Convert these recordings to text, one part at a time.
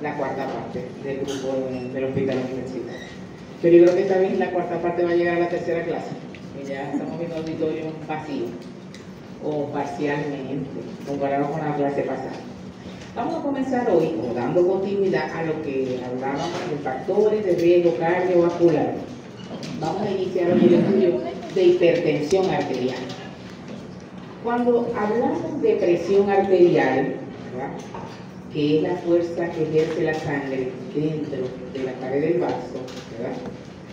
la cuarta parte del grupo del hospital universitario. Pero yo creo que esta vez la cuarta parte va a llegar a la tercera clase, que ya estamos viendo auditorios vacíos o parcialmente, comparado con la clase pasada. Vamos a comenzar hoy, dando continuidad a lo que hablábamos de factores de riesgo cardiovascular. Vamos a iniciar hoy el estudio de hipertensión arterial. Cuando hablamos de presión arterial, ¿verdad?, que es la fuerza que ejerce la sangre dentro de la pared del vaso, ¿verdad?,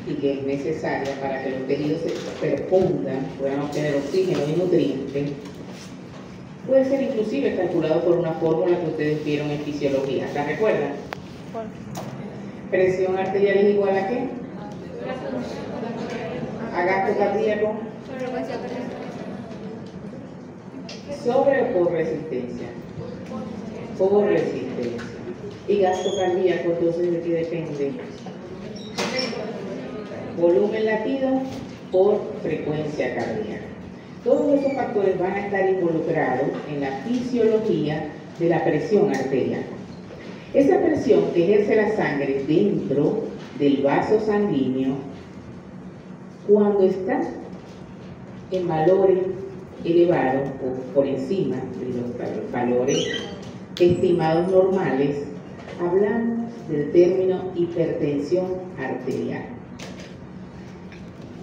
y que es necesaria para que los tejidos se perfundan, puedan obtener oxígeno y nutrientes, puede ser inclusive calculado por una fórmula que ustedes vieron en fisiología. ¿La recuerdan? Presión arterial es igual a ¿qué? A gasto cardíaco sobre o por resistencia. Por resistencia. Y gasto cardíaco, entonces, ¿de qué depende? Volumen latido por frecuencia cardíaca. Todos esos factores van a estar involucrados en la fisiología de la presión arterial. Esa presión que ejerce la sangre dentro del vaso sanguíneo, cuando está en valores elevados o por encima de los valores estimados normales, hablamos del término hipertensión arterial.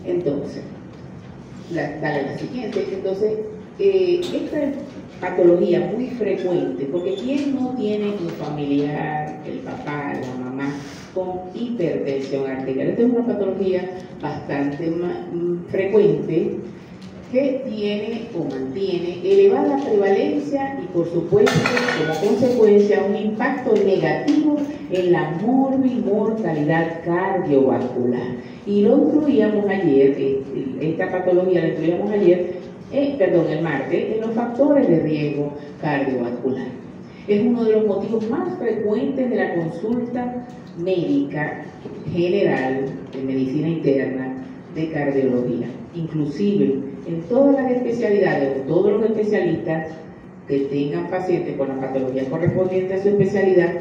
Entonces, dale la siguiente. Entonces, esta patología muy frecuente, porque ¿quién no tiene un familiar, el papá, la mamá, con hipertensión arterial? Esta es una patología bastante frecuente que tiene o mantiene elevada prevalencia y, por supuesto, como consecuencia, un impacto negativo en la mortalidad cardiovascular. Y lo incluíamos ayer, esta patología la incluíamos ayer, el martes, en los factores de riesgo cardiovascular. Es uno de los motivos más frecuentes de la consulta médica general de medicina interna de cardiología. Inclusive, en todas las especialidades, o todos los especialistas que tengan pacientes con la patología correspondiente a su especialidad,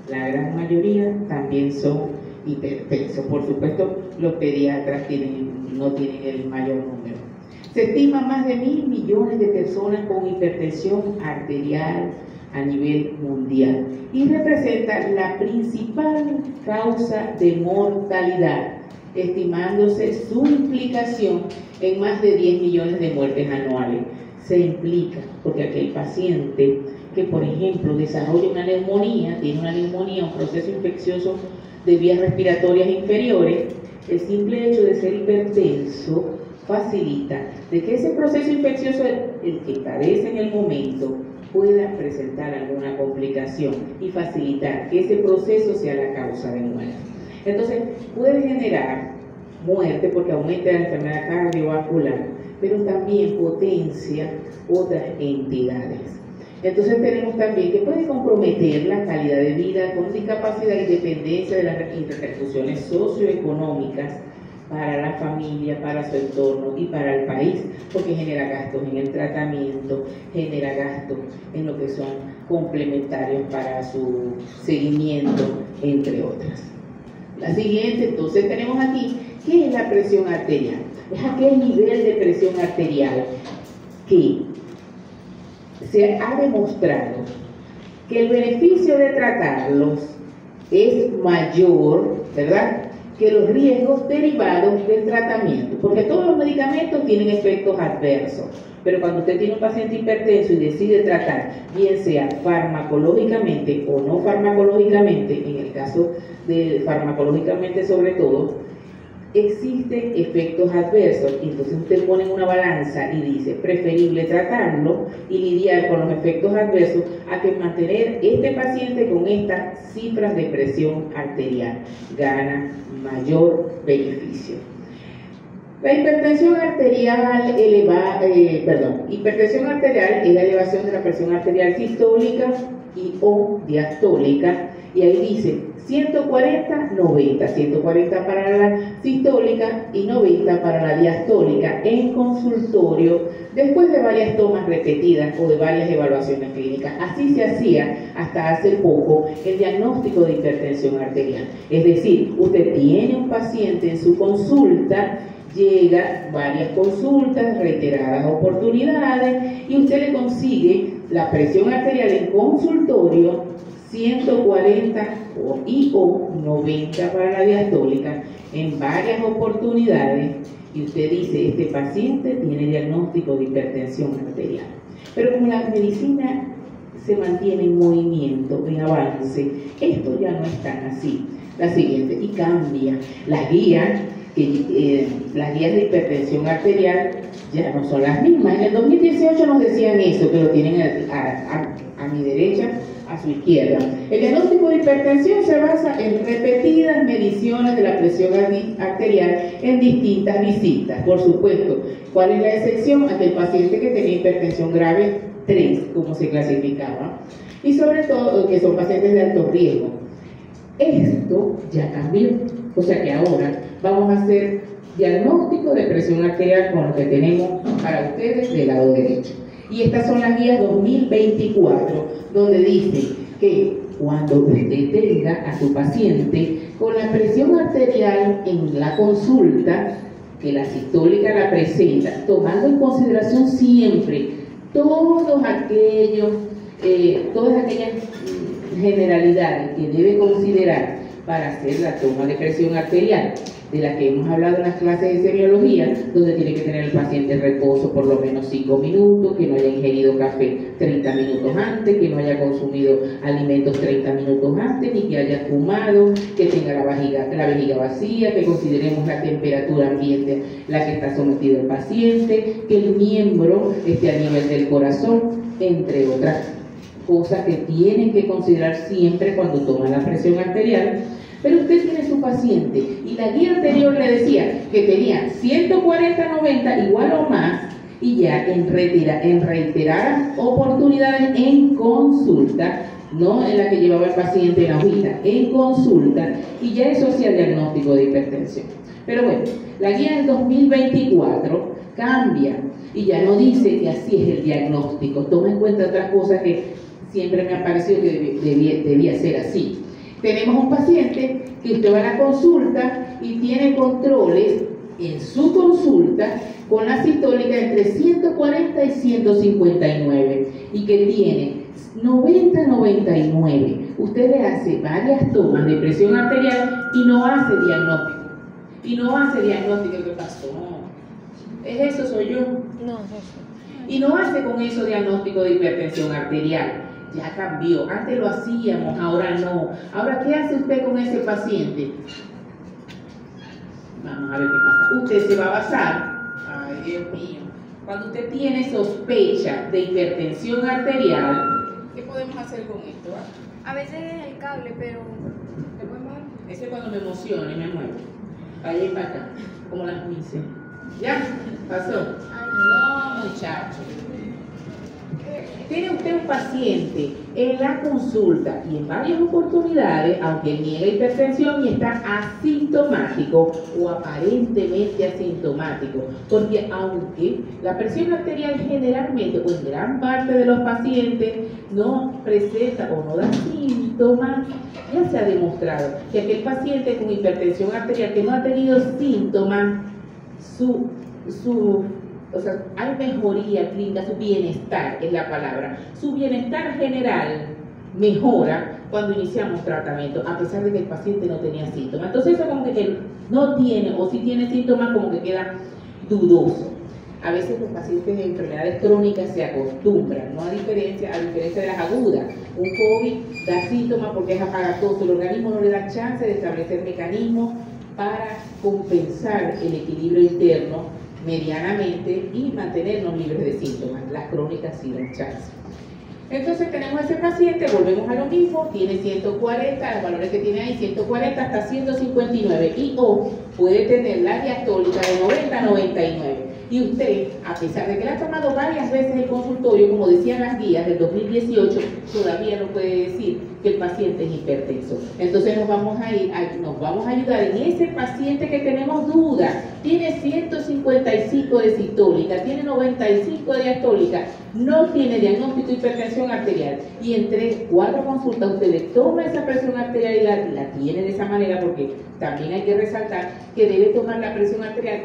la gran mayoría también son hipertensos. Por supuesto, los pediatras no tienen el mayor número. Se estima más de 1.000 millones de personas con hipertensión arterial a nivel mundial y representa la principal causa de mortalidad, estimándose su implicación en más de 10 millones de muertes anuales. Se implica porque aquel paciente que, por ejemplo, desarrolla una neumonía, tiene una neumonía, un proceso infeccioso de vías respiratorias inferiores, el simple hecho de ser hipertenso facilita de que ese proceso infeccioso, el que padece en el momento, pueda presentar alguna complicación y facilitar que ese proceso sea la causa de muerte. Entonces, puede generar muerte porque aumenta la enfermedad cardiovascular, pero también potencia otras entidades. Entonces tenemos también que puede comprometer la calidad de vida con discapacidad y dependencia de las repercusiones socioeconómicas para la familia, para su entorno y para el país, porque genera gastos en el tratamiento, genera gastos en lo que son complementarios para su seguimiento, entre otras. La siguiente, entonces tenemos aquí, ¿qué es la presión arterial? Es aquel nivel de presión arterial que se ha demostrado que el beneficio de tratarlos es mayor, ¿verdad?, que los riesgos derivados del tratamiento, porque todos los medicamentos tienen efectos adversos, pero cuando usted tiene un paciente hipertenso y decide tratar, bien sea farmacológicamente o no farmacológicamente, en el caso de farmacológicamente sobre todo, existen efectos adversos. Entonces usted pone en una balanza y dice, preferible tratarlo y lidiar con los efectos adversos a que mantener este paciente con estas cifras de presión arterial. Gana mayor beneficio. La hipertensión arterial hipertensión arterial es la elevación de la presión arterial sistólica y o diastólica y ahí dice 140, 90, 140 para la sistólica y 90 para la diastólica en consultorio, después de varias tomas repetidas o de varias evaluaciones clínicas. Así se hacía hasta hace poco el diagnóstico de hipertensión arterial. Es decir, usted tiene un paciente en su consulta, llega varias consultas, reiteradas oportunidades, y usted le consigue la presión arterial en consultorio 140 o 90 para la diastólica en varias oportunidades, y usted dice, este paciente tiene diagnóstico de hipertensión arterial. Pero como la medicina se mantiene en movimiento, en avance, esto ya no es tan así. La siguiente, y cambia. Las guías de hipertensión arterial ya no son las mismas. En el 2018 nos decían eso, que lo tienen a mi derecha, a su izquierda. El diagnóstico de hipertensión se basa en repetidas mediciones de la presión arterial en distintas visitas. Por supuesto, ¿cuál es la excepción? Aquel paciente que tenía hipertensión grave 3, como se clasificaba, y sobre todo que son pacientes de alto riesgo. Esto ya cambió, o sea que ahora vamos a hacer diagnóstico de presión arterial con lo que tenemos para ustedes del lado derecho. Y estas son las guías 2024, donde dice que cuando usted tenga a su paciente con la presión arterial en la consulta, que la sistólica la presenta, tomando en consideración siempre todas aquellas generalidades que debe considerar para hacer la toma de presión arterial, de la que hemos hablado en las clases de semiología, donde tiene que tener el paciente en reposo por lo menos 5 minutos, que no haya ingerido café 30 minutos antes, que no haya consumido alimentos 30 minutos antes, ni que haya fumado, que tenga la vejiga vacía, que consideremos la temperatura ambiente a la que está sometido el paciente, que el miembro esté a nivel del corazón, entre otras cosas que tienen que considerar siempre cuando toman la presión arterial. Pero usted tiene su paciente y la guía anterior le decía que tenía 140-90 igual o más, y ya en reiteradas oportunidades en consulta, no en la que llevaba el paciente en la hojita, en consulta, y ya eso hacía diagnóstico de hipertensión. Pero bueno, la guía del 2024 cambia y ya no dice que así es el diagnóstico. Toma en cuenta otras cosas que siempre me ha parecido que debía ser así. Tenemos un paciente que usted va a la consulta y tiene controles en su consulta con la sistólica entre 140 y 159 y que tiene 90-99. Usted le hace varias tomas de presión arterial y no hace diagnóstico. ¿Qué pasó? ¿Es eso? ¿Soy yo? No, es eso. Y no hace con eso diagnóstico de hipertensión arterial. Ya cambió, antes lo hacíamos, ahora no. Ahora, ¿qué hace usted con ese paciente? Vamos a ver qué pasa. Usted se va a basar, ay Dios mío, cuando usted tiene sospecha de hipertensión arterial, ¿qué podemos hacer con esto? A veces es el cable, pero ¿le pueden bajar? Ese es cuando me emociono y me muevo. Para allá y para acá, como las mises. ¿Ya? ¿Pasó? No, muchachos. Tiene usted un paciente en la consulta y en varias oportunidades, aunque niega hipertensión y está asintomático o aparentemente asintomático, porque aunque la presión arterial generalmente o en gran parte de los pacientes no presenta o no da síntomas, ya se ha demostrado que aquel paciente con hipertensión arterial que no ha tenido síntomas, o sea, hay mejoría clínica, su bienestar es la palabra. Su bienestar general mejora cuando iniciamos tratamiento, a pesar de que el paciente no tenía síntomas. Entonces eso como que no tiene, o si tiene síntomas, como que queda dudoso. A veces los pacientes de enfermedades crónicas se acostumbran, ¿no? A diferencia de las agudas. Un COVID da síntomas porque es aparatoso, el organismo no le da chance de establecer mecanismos para compensar el equilibrio interno medianamente y mantenernos libres de síntomas. Las crónicas sí dan chance. Entonces tenemos a ese paciente, volvemos a lo mismo, tiene 140, los valores que tiene ahí, 140 hasta 159, y o puede tener la diastólica de 90-99. Y usted, a pesar de que la ha tomado varias veces el consultorio, como decían las guías del 2018, todavía no puede decir que el paciente es hipertenso. Entonces nos vamos a ayudar en ese paciente que tenemos dudas. Tiene 155 de sistólica, tiene 95 de diastólica, no tiene diagnóstico de hipertensión arterial. Y en 3-4 consultas usted le toma esa presión arterial y la tiene de esa manera, porque también hay que resaltar que debe tomar la presión arterial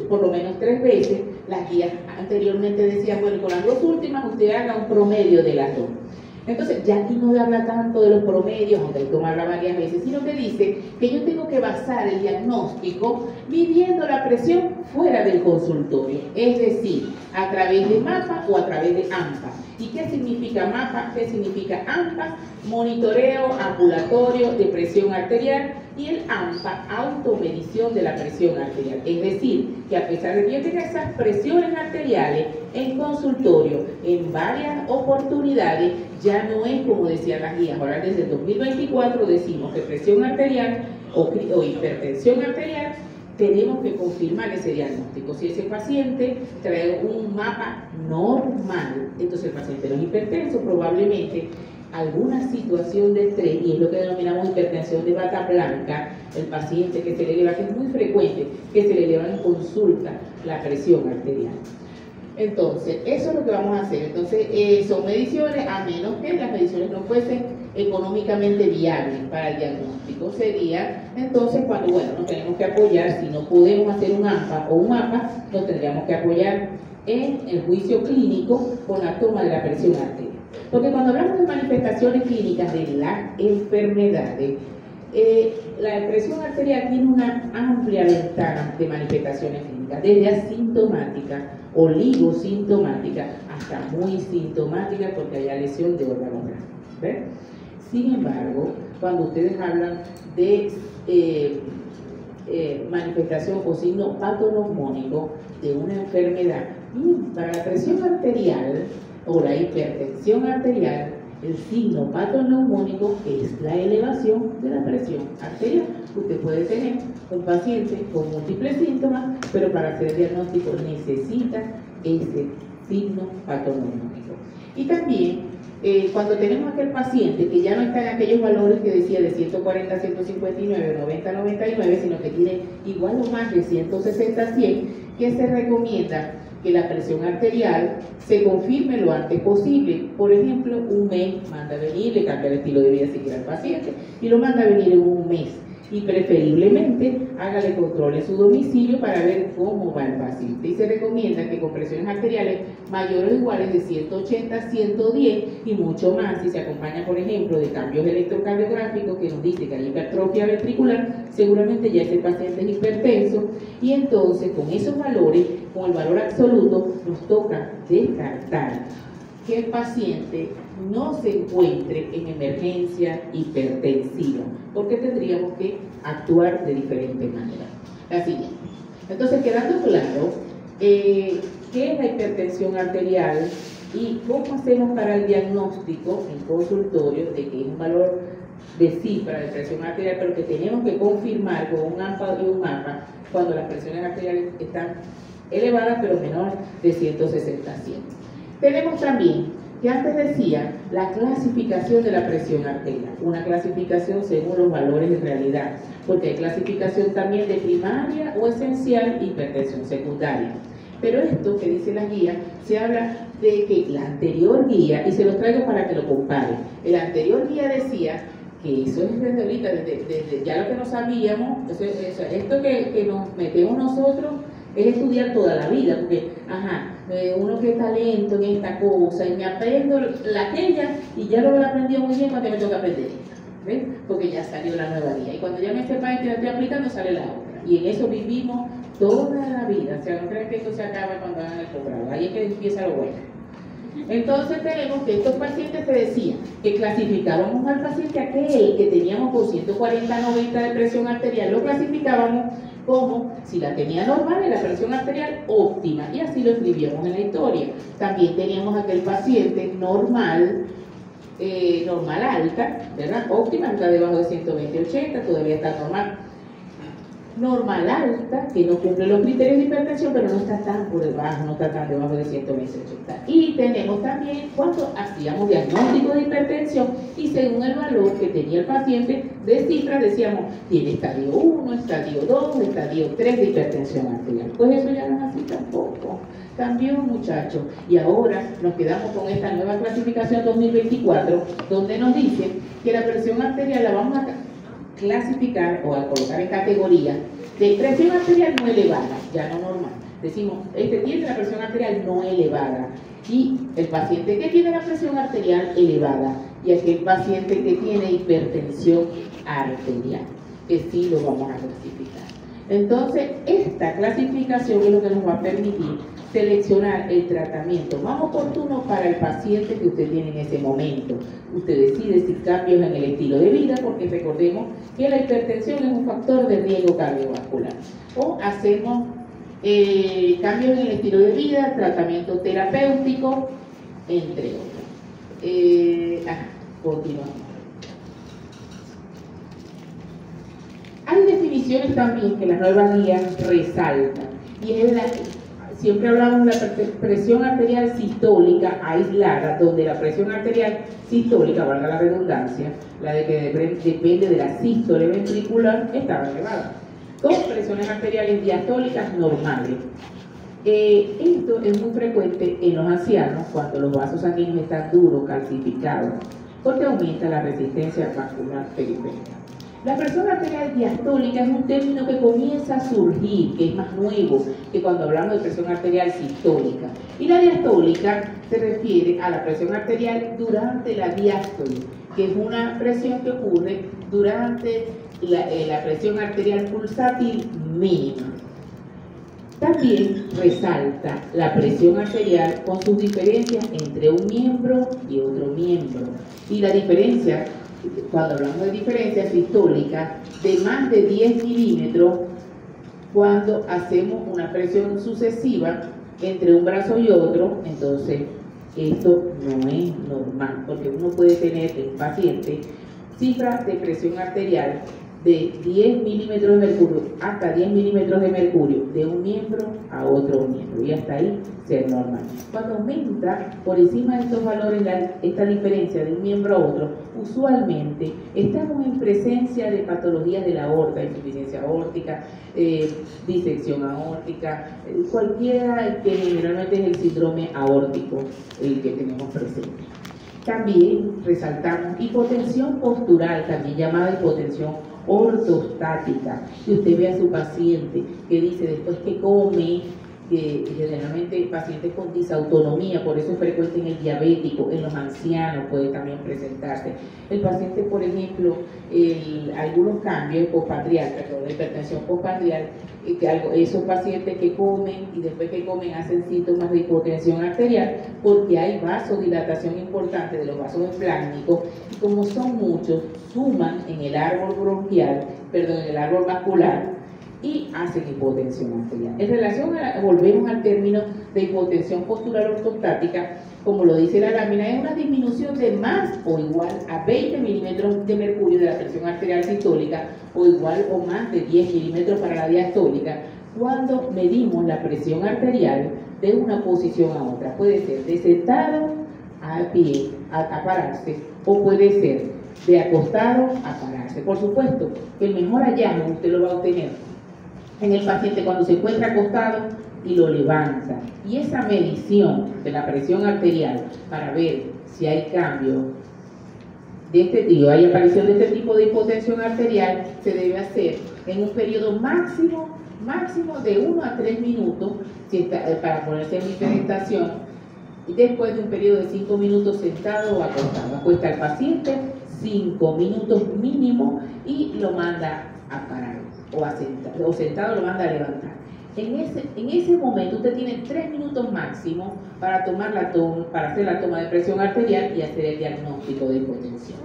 por lo menos 3 veces. Las guías anteriormente decían, bueno, con las 2 últimas usted haga un promedio de las 2. Entonces, ya aquí no habla tanto de los promedios, aunque hay que tomarla varias veces, sino que dice que yo tengo que basar el diagnóstico midiendo la presión fuera del consultorio, es decir, a través de MAPA o a través de AMPA. ¿Y qué significa MAPA? ¿Qué significa AMPA? Monitoreo ambulatorio de presión arterial, y el AMPA, automedición de la presión arterial. Es decir, que a pesar de que yo tenga esas presiones arteriales en consultorio en varias oportunidades, ya no es como decían las guías. Ahora desde el 2024 decimos que presión arterial o hipertensión arterial, tenemos que confirmar ese diagnóstico. Si ese paciente trae un MAPA normal, entonces el paciente no es hipertenso, probablemente alguna situación de estrés, y es lo que denominamos hipertensión de bata blanca, el paciente que se le eleva, que es muy frecuente, que se le eleva en consulta la presión arterial. Entonces, eso es lo que vamos a hacer. Entonces, son mediciones, a menos que las mediciones no fuesen económicamente viables para el diagnóstico. Sería, entonces, cuando, bueno, nos tenemos que apoyar, si no podemos hacer un AMPA o un MAPA, nos tendríamos que apoyar en el juicio clínico con la toma de la presión arterial. Porque cuando hablamos de manifestaciones clínicas de las enfermedades, la presión arterial tiene una amplia ventana de manifestaciones clínicas, desde asintomática, oligosintomática, hasta muy sintomática, porque hay lesión de órganos grandes. Sin embargo, cuando ustedes hablan de manifestación o signo patognomónico de una enfermedad, para la presión arterial o la hipertensión arterial, el signo patognomónico es la elevación de la presión arterial. Usted puede tener un paciente con múltiples síntomas, pero para hacer el diagnóstico necesita ese signo patognomónico. Y también, cuando tenemos aquel paciente que ya no está en aquellos valores que decía de 140 a 159, 90 a 99, sino que tiene igual o más de 160 a 100, ¿qué se recomienda? Que la presión arterial se confirme lo antes posible. Por ejemplo, un mes manda a venir, le cambia el estilo de vida si quiere al paciente y lo manda a venir en un mes. Y preferiblemente hágale control en su domicilio para ver cómo va el paciente. Y se recomienda que con presiones arteriales mayores o iguales de 180 a 110 y mucho más, si se acompaña, por ejemplo, de cambios electrocardiográficos que nos dice que hay hipertrofia ventricular, seguramente ya ese paciente es hipertenso. Y entonces, con esos valores, con el valor absoluto, nos toca descartar que el paciente no se encuentre en emergencia hipertensiva, porque tendríamos que actuar de diferente manera. La siguiente. Entonces, quedando claro qué es la hipertensión arterial y cómo hacemos para el diagnóstico en consultorio de que es un valor de cifra de presión arterial, pero que tenemos que confirmar con un AMPA y un MAPA cuando las presiones arteriales están elevadas, pero menor de 160 a 100. Tenemos también, que antes decía, la clasificación de la presión arterial, una clasificación según los valores de realidad, porque hay clasificación también de primaria o esencial, hipertensión secundaria. Pero esto que dice la guía, se habla de que la anterior guía, y se los traigo para que lo comparen, la anterior guía decía que eso es desde ahorita, desde ya lo que no sabíamos, esto que nos metemos nosotros es estudiar toda la vida, porque, uno que está lento en esta cosa, y me aprendo la aquella, y ya lo he aprendido muy bien cuando me toca aprender esta, ¿ves? Porque ya salió la nueva guía, y cuando ya me sepa que la estoy aplicando, sale la otra, y en eso vivimos toda la vida. O sea, no creen que esto se acaba cuando hagan el posgrado, ahí es que empieza lo bueno. Entonces tenemos que estos pacientes, se decía que clasificábamos al paciente aquel que teníamos por 140-90 de presión arterial, lo clasificábamos como, si la tenía normal, en la presión arterial óptima, y así lo escribíamos en la historia. También teníamos aquel paciente normal, normal alta, ¿verdad? Óptima, está debajo de 120-80, todavía está normal. normal alta, que no cumple los criterios de hipertensión, pero no está tan por debajo, no está tan debajo de 120/80. Y tenemos también cuando hacíamos diagnóstico de hipertensión y según el valor que tenía el paciente de cifras, decíamos, tiene estadio 1, estadio 2, estadio 3 de hipertensión arterial. Pues eso ya no es así tampoco. Cambió, muchachos, y ahora nos quedamos con esta nueva clasificación 2024, donde nos dice que la presión arterial la vamos a clasificar o a colocar en categoría de presión arterial no elevada, ya no normal. Decimos, este tiene la presión arterial no elevada, y el paciente que tiene la presión arterial elevada, y aquel paciente que tiene hipertensión arterial, que sí lo vamos a clasificar. Entonces, esta clasificación es lo que nos va a permitir seleccionar el tratamiento más oportuno para el paciente que usted tiene en ese momento. Usted decide si cambios en el estilo de vida, porque recordemos que la hipertensión es un factor de riesgo cardiovascular. O hacemos cambios en el estilo de vida, tratamiento terapéutico, entre otros. Continuamos. Hay definiciones también que la nueva guía resalta, y es siempre hablamos de la presión arterial sistólica aislada, donde la presión arterial sistólica, valga la redundancia, la de que depende de la sístole ventricular, estaba elevada, con presiones arteriales diastólicas normales. Esto es muy frecuente en los ancianos cuando los vasos sanguíneos están duros, calcificados, porque aumenta la resistencia vascular periférica. La presión arterial diastólica es un término que comienza a surgir, que es más nuevo que cuando hablamos de presión arterial sistólica. Y la diastólica se refiere a la presión arterial durante la diástole, que es una presión que ocurre durante la presión arterial pulsátil mínima. También resalta la presión arterial con sus diferencias entre un miembro y otro miembro. Y la diferencia, cuando hablamos de diferencia sistólica, de más de 10 milímetros cuando hacemos una presión sucesiva entre un brazo y otro. Entonces esto no es normal, porque uno puede tener en un paciente cifras de presión arterial de 10 milímetros de mercurio hasta 10 milímetros de mercurio de un miembro a otro miembro, y hasta ahí ser normal. Cuando aumenta por encima de estos valores esta diferencia de un miembro a otro, usualmente estamos en presencia de patologías de la aorta, insuficiencia aórtica, disección aórtica, cualquiera, que generalmente es el síndrome aórtico el que tenemos presente. También resaltamos hipotensión postural, también llamada hipotensión ortostática, que usted ve a su paciente que dice después que come, que generalmente pacientes con disautonomía, por eso es frecuente en el diabético, en los ancianos puede también presentarse. El paciente, por ejemplo, algunos cambios postprandial, perdón, hipertensión postprandial, esos pacientes que comen y después que comen hacen síntomas de hipotensión arterial, porque hay vasodilatación importante de los vasos espláncnicos, y como son muchos, suman en el árbol bronquial, perdón, en el árbol vascular, y hacen hipotensión arterial. En relación volvemos al término de hipotensión postural ortostática, como lo dice la lámina, es una disminución de más o igual a 20 milímetros de mercurio de la presión arterial sistólica, o igual o más de 10 milímetros para la diastólica, cuando medimos la presión arterial de una posición a otra. Puede ser de sentado a pie, a pararse, o puede ser de acostado a pararse. Por supuesto que el mejor hallazgo usted lo va a obtener en el paciente cuando se encuentra acostado y lo levanta. Y esa medición de la presión arterial para ver si hay cambio de este tipo, hay aparición de este tipo de hipotensión arterial, se debe hacer en un periodo máximo de 1 a 3 minutos para ponerse en hiperestación, y después de un periodo de 5 minutos sentado o acostado. Acuesta al paciente 5 minutos mínimo y lo manda a parar, o sentado lo manda a levantar. En ese momento usted tiene 3 minutos máximo para hacer la toma de presión arterial y hacer el diagnóstico de hipotensión.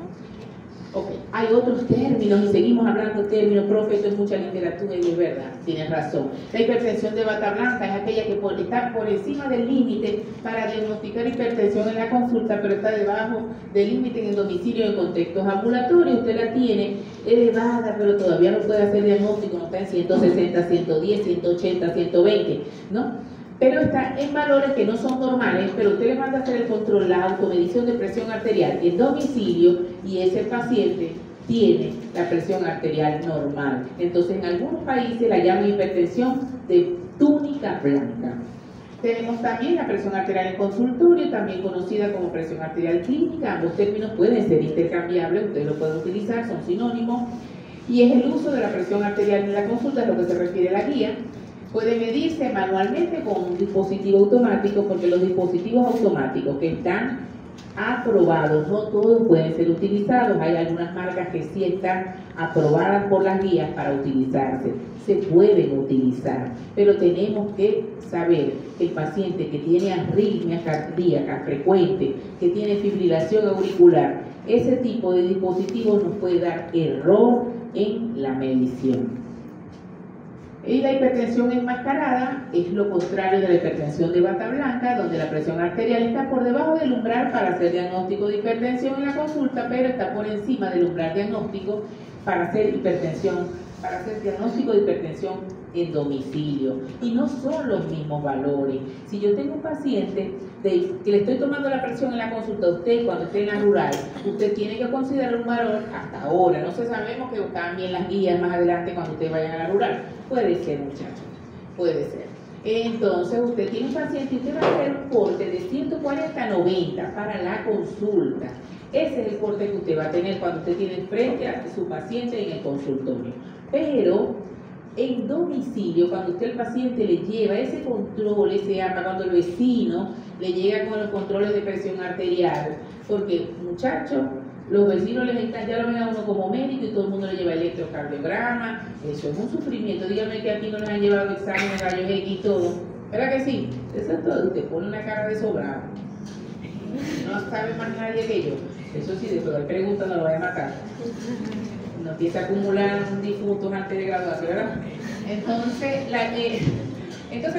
Ok, hay otros términos y seguimos hablando de términos, profe, esto es mucha literatura y es verdad, tienes razón. La hipertensión de bata blanca es aquella que está por encima del límite para diagnosticar hipertensión en la consulta, pero está debajo del límite en el domicilio en contextos ambulatorios. Usted la tiene elevada, pero todavía no puede hacer diagnóstico, no está en 160, 110, 180, 120, ¿no? Pero está en valores que no son normales, pero usted le manda a hacer el control, la automedición de presión arterial en domicilio y ese paciente tiene la presión arterial normal. Entonces, en algunos países la llaman hipertensión de túnica blanca. Tenemos también la presión arterial en consultorio, también conocida como presión arterial clínica. Ambos términos pueden ser intercambiables, ustedes lo pueden utilizar, son sinónimos. Y es el uso de la presión arterial en la consulta, a lo que se refiere a la guía. Puede medirse manualmente con un dispositivo automático, porque los dispositivos automáticos que están aprobados, no todos pueden ser utilizados. Hay algunas marcas que sí están aprobadas por las guías para utilizarse. Se pueden utilizar, pero tenemos que saber que el paciente que tiene arritmia cardíaca frecuente, que tiene fibrilación auricular, ese tipo de dispositivos nos puede dar error en la medición. Y la hipertensión enmascarada es lo contrario de la hipertensión de bata blanca, donde la presión arterial está por debajo del umbral para hacer diagnóstico de hipertensión en la consulta, pero está por encima del umbral diagnóstico para hacer diagnóstico de hipertensión en domicilio. Y no son los mismos valores. Si yo tengo un paciente que le estoy tomando la presión en la consulta, usted cuando esté en la rural, usted tiene que considerar un valor hasta ahora. No se sabemos que cambien las guías más adelante cuando usted vaya a la rural. Puede ser, muchachos, puede ser. Entonces, usted tiene un paciente y usted va a hacer un corte de 140 a 90 para la consulta. Ese es el corte que usted va a tener cuando usted tiene frente a su paciente en el consultorio. Pero en domicilio, cuando usted al paciente le lleva ese control, ese AMPA, cuando el vecino le llega con los controles de presión arterial, porque, muchachos, los vecinos les encanta, ya lo ven a uno como médico y todo el mundo le lleva electrocardiograma. Eso es un sufrimiento. Dígame que aquí no les han llevado exámenes, rayos X y todo. ¿Verdad que sí? Eso es todo. Usted pone una cara de sobrado. No sabe más nadie que yo. Eso sí, después de preguntas no lo vaya a matar. No empieza a acumular difuntos antes de graduarse, ¿verdad? Entonces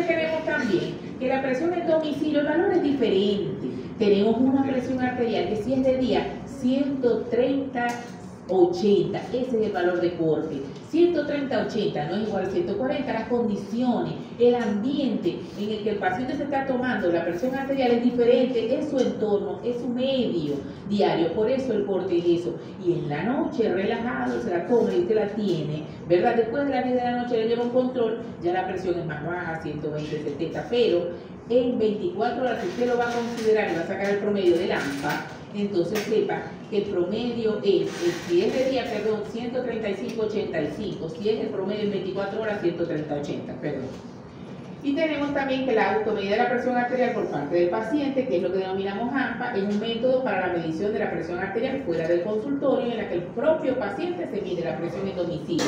tenemos también que la presión en domicilio, el valor es diferente. Tenemos una presión arterial que si es de día 130/80, ese es el valor de corte. 130/80 no es igual a 140, las condiciones, el ambiente en el que el paciente se está tomando la presión arterial es diferente, es su entorno, es su medio diario, por eso el corte es eso. Y en la noche, relajado, se la toma y usted la tiene, ¿verdad? Después de las 10 de la noche le lleva un control, ya la presión es más baja, 120, 70, pero en 24 horas, si usted lo va a considerar y va a sacar el promedio del AMPA, entonces sepa que el promedio es, si es de día, 135/85, si es el promedio en 24 horas, 130/80, perdón. Y tenemos también que la automedida de la presión arterial por parte del paciente, que es lo que denominamos AMPA, es un método para la medición de la presión arterial fuera del consultorio, en la que el propio paciente se mide la presión en domicilio,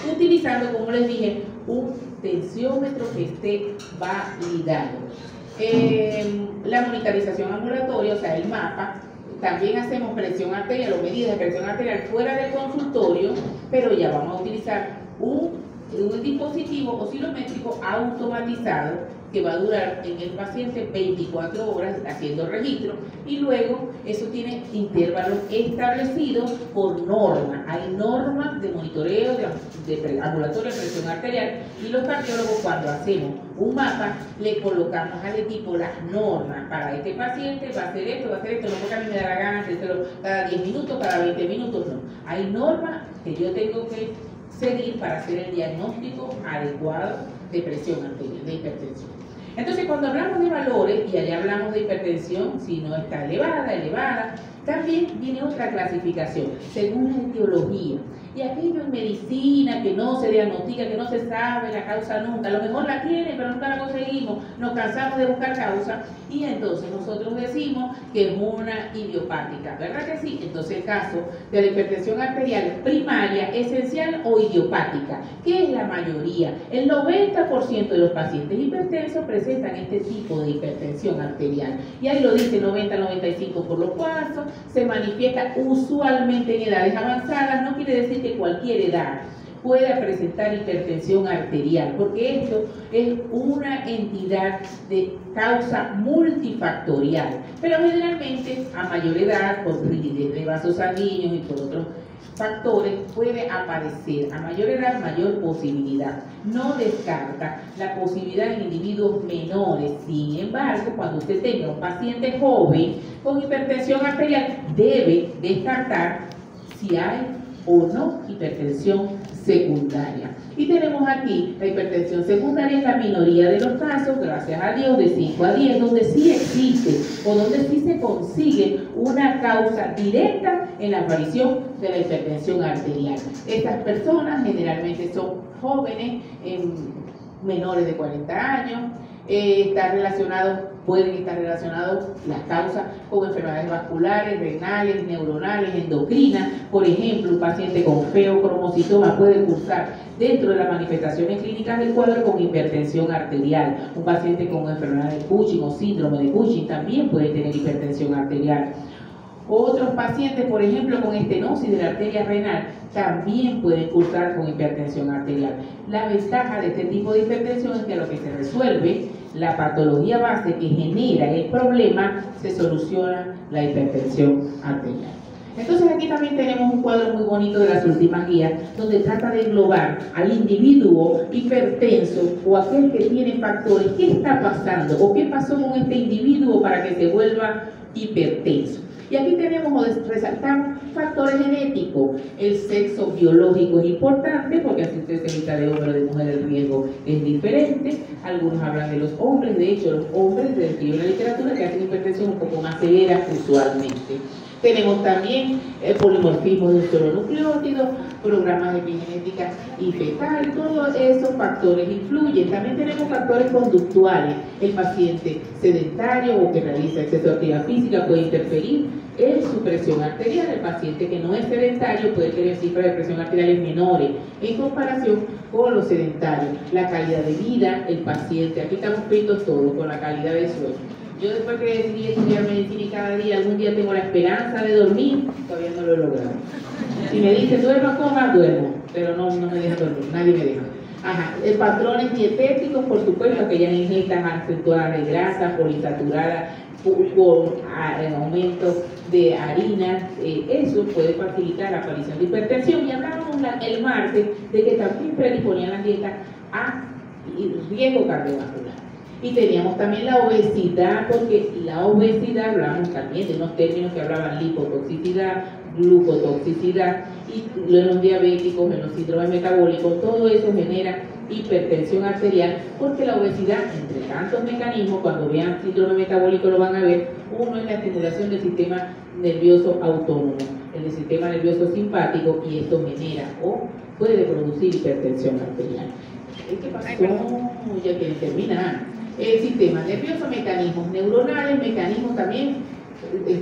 utilizando, como les dije, un tensiómetro que esté validado. La monitorización ambulatoria, o sea, el mapa. También hacemos presión arterial o medidas de presión arterial fuera del consultorio, pero ya vamos a utilizar un dispositivo oscilométrico automatizado que va a durar en el paciente 24 horas haciendo registro, y luego eso tiene intervalos establecidos por norma. Hay normas de monitoreo de ambulatorio de presión arterial, y los cardiólogos, cuando hacemos un mapa, le colocamos al equipo las normas. Para este paciente va a hacer esto, no porque a mí me da la gana hacérselo cada 10 minutos, cada 20 minutos, no. Hay normas que yo tengo que seguir para hacer el diagnóstico adecuado de presión arterial, de hipertensión. Entonces, cuando hablamos de valores, y allá hablamos de hipertensión, si no está elevada, también viene otra clasificación, según la etiología. Y aquello en medicina, que no se diagnostica, que no se sabe la causa nunca, a lo mejor la tiene, pero nunca la conseguimos, nos cansamos de buscar causa, y entonces nosotros decimos que es una idiopática, ¿verdad que sí? Entonces el caso de la hipertensión arterial primaria, esencial o idiopática, que es la mayoría, el 90% de los pacientes hipertensos presentan este tipo de hipertensión arterial, y ahí lo dice 90-95 por los pasos, se manifiesta usualmente en edades avanzadas, no quiere decir que cualquier edad pueda presentar hipertensión arterial, porque esto es una entidad de causa multifactorial, pero generalmente a mayor edad, por rigidez de vasos sanguíneos y por otros factores, puede aparecer a mayor edad, mayor posibilidad. No descarta la posibilidad en individuos menores. Sin embargo, cuando usted tenga un paciente joven con hipertensión arterial, debe descartar si hay o no hipertensión secundaria. Y tenemos aquí la hipertensión secundaria en la minoría de los casos, gracias a Dios, de 5 a 10, donde sí existe o donde sí se consigue una causa directa en la aparición de la hipertensión arterial. Estas personas generalmente son jóvenes, menores de 40 años, pueden estar relacionados las causas con enfermedades vasculares, renales, neuronales, endocrinas. Por ejemplo, un paciente con feocromocitoma puede cursar dentro de las manifestaciones clínicas del cuadro con hipertensión arterial. Un paciente con enfermedad de Cushing o síndrome de Cushing también puede tener hipertensión arterial. Otros pacientes, por ejemplo, con estenosis de la arteria renal, también pueden cursar con hipertensión arterial. La ventaja de este tipo de hipertensión es que a lo que se resuelve la patología base que genera el problema, se soluciona la hipertensión arterial. Entonces aquí también tenemos un cuadro muy bonito de las últimas guías, donde trata de englobar al individuo hipertenso o aquel que tiene factores, qué está pasando o qué pasó con este individuo para que se vuelva hipertenso. Y aquí tenemos o resaltamos factores genéticos. El sexo biológico es importante porque así usted se evita de hombre o de mujer, el riesgo es diferente. Algunos hablan de los hombres, de hecho los hombres describen en la literatura que hacen hipertensión un poco más severa usualmente. Tenemos también el polimorfismo de un solo nucleótido, programas de epigenética y fetal, todos esos factores influyen. También tenemos factores conductuales. El paciente sedentario o que realiza exceso de actividad física puede interferir en su presión arterial. El paciente que no es sedentario puede tener cifras de presión arterial menores en comparación con los sedentarios. La calidad de vida, el paciente, aquí estamos fritos todos con la calidad de sueño. Yo después que decidí estudiar medicina y cada día, algún día tengo la esperanza de dormir, todavía no lo he logrado. Si me dicen duerma, coma, duermo, pero no me deja dormir, nadie me deja. Ajá, patrones dietéticos, por supuesto, que ya ingestan acentuadas de grasa, poliinsaturadas, con aumento de harina, eso puede facilitar la aparición de hipertensión. Y hablábamos el martes de que también predisponían las dietas a riesgo cardiovascular. Y teníamos también la obesidad, porque la obesidad, hablamos también de unos términos que hablaban lipotoxicidad, glucotoxicidad, y en los diabéticos, en los síndromes metabólicos, todo eso genera hipertensión arterial, porque la obesidad, entre tantos mecanismos, cuando vean síndrome metabólico lo van a ver. Uno es la estimulación del sistema nervioso autónomo, el sistema nervioso simpático, y esto genera o puede producir hipertensión arterial. ¿Qué pasó? Ya quieren terminar. El sistema nervioso, mecanismos neuronales, mecanismos también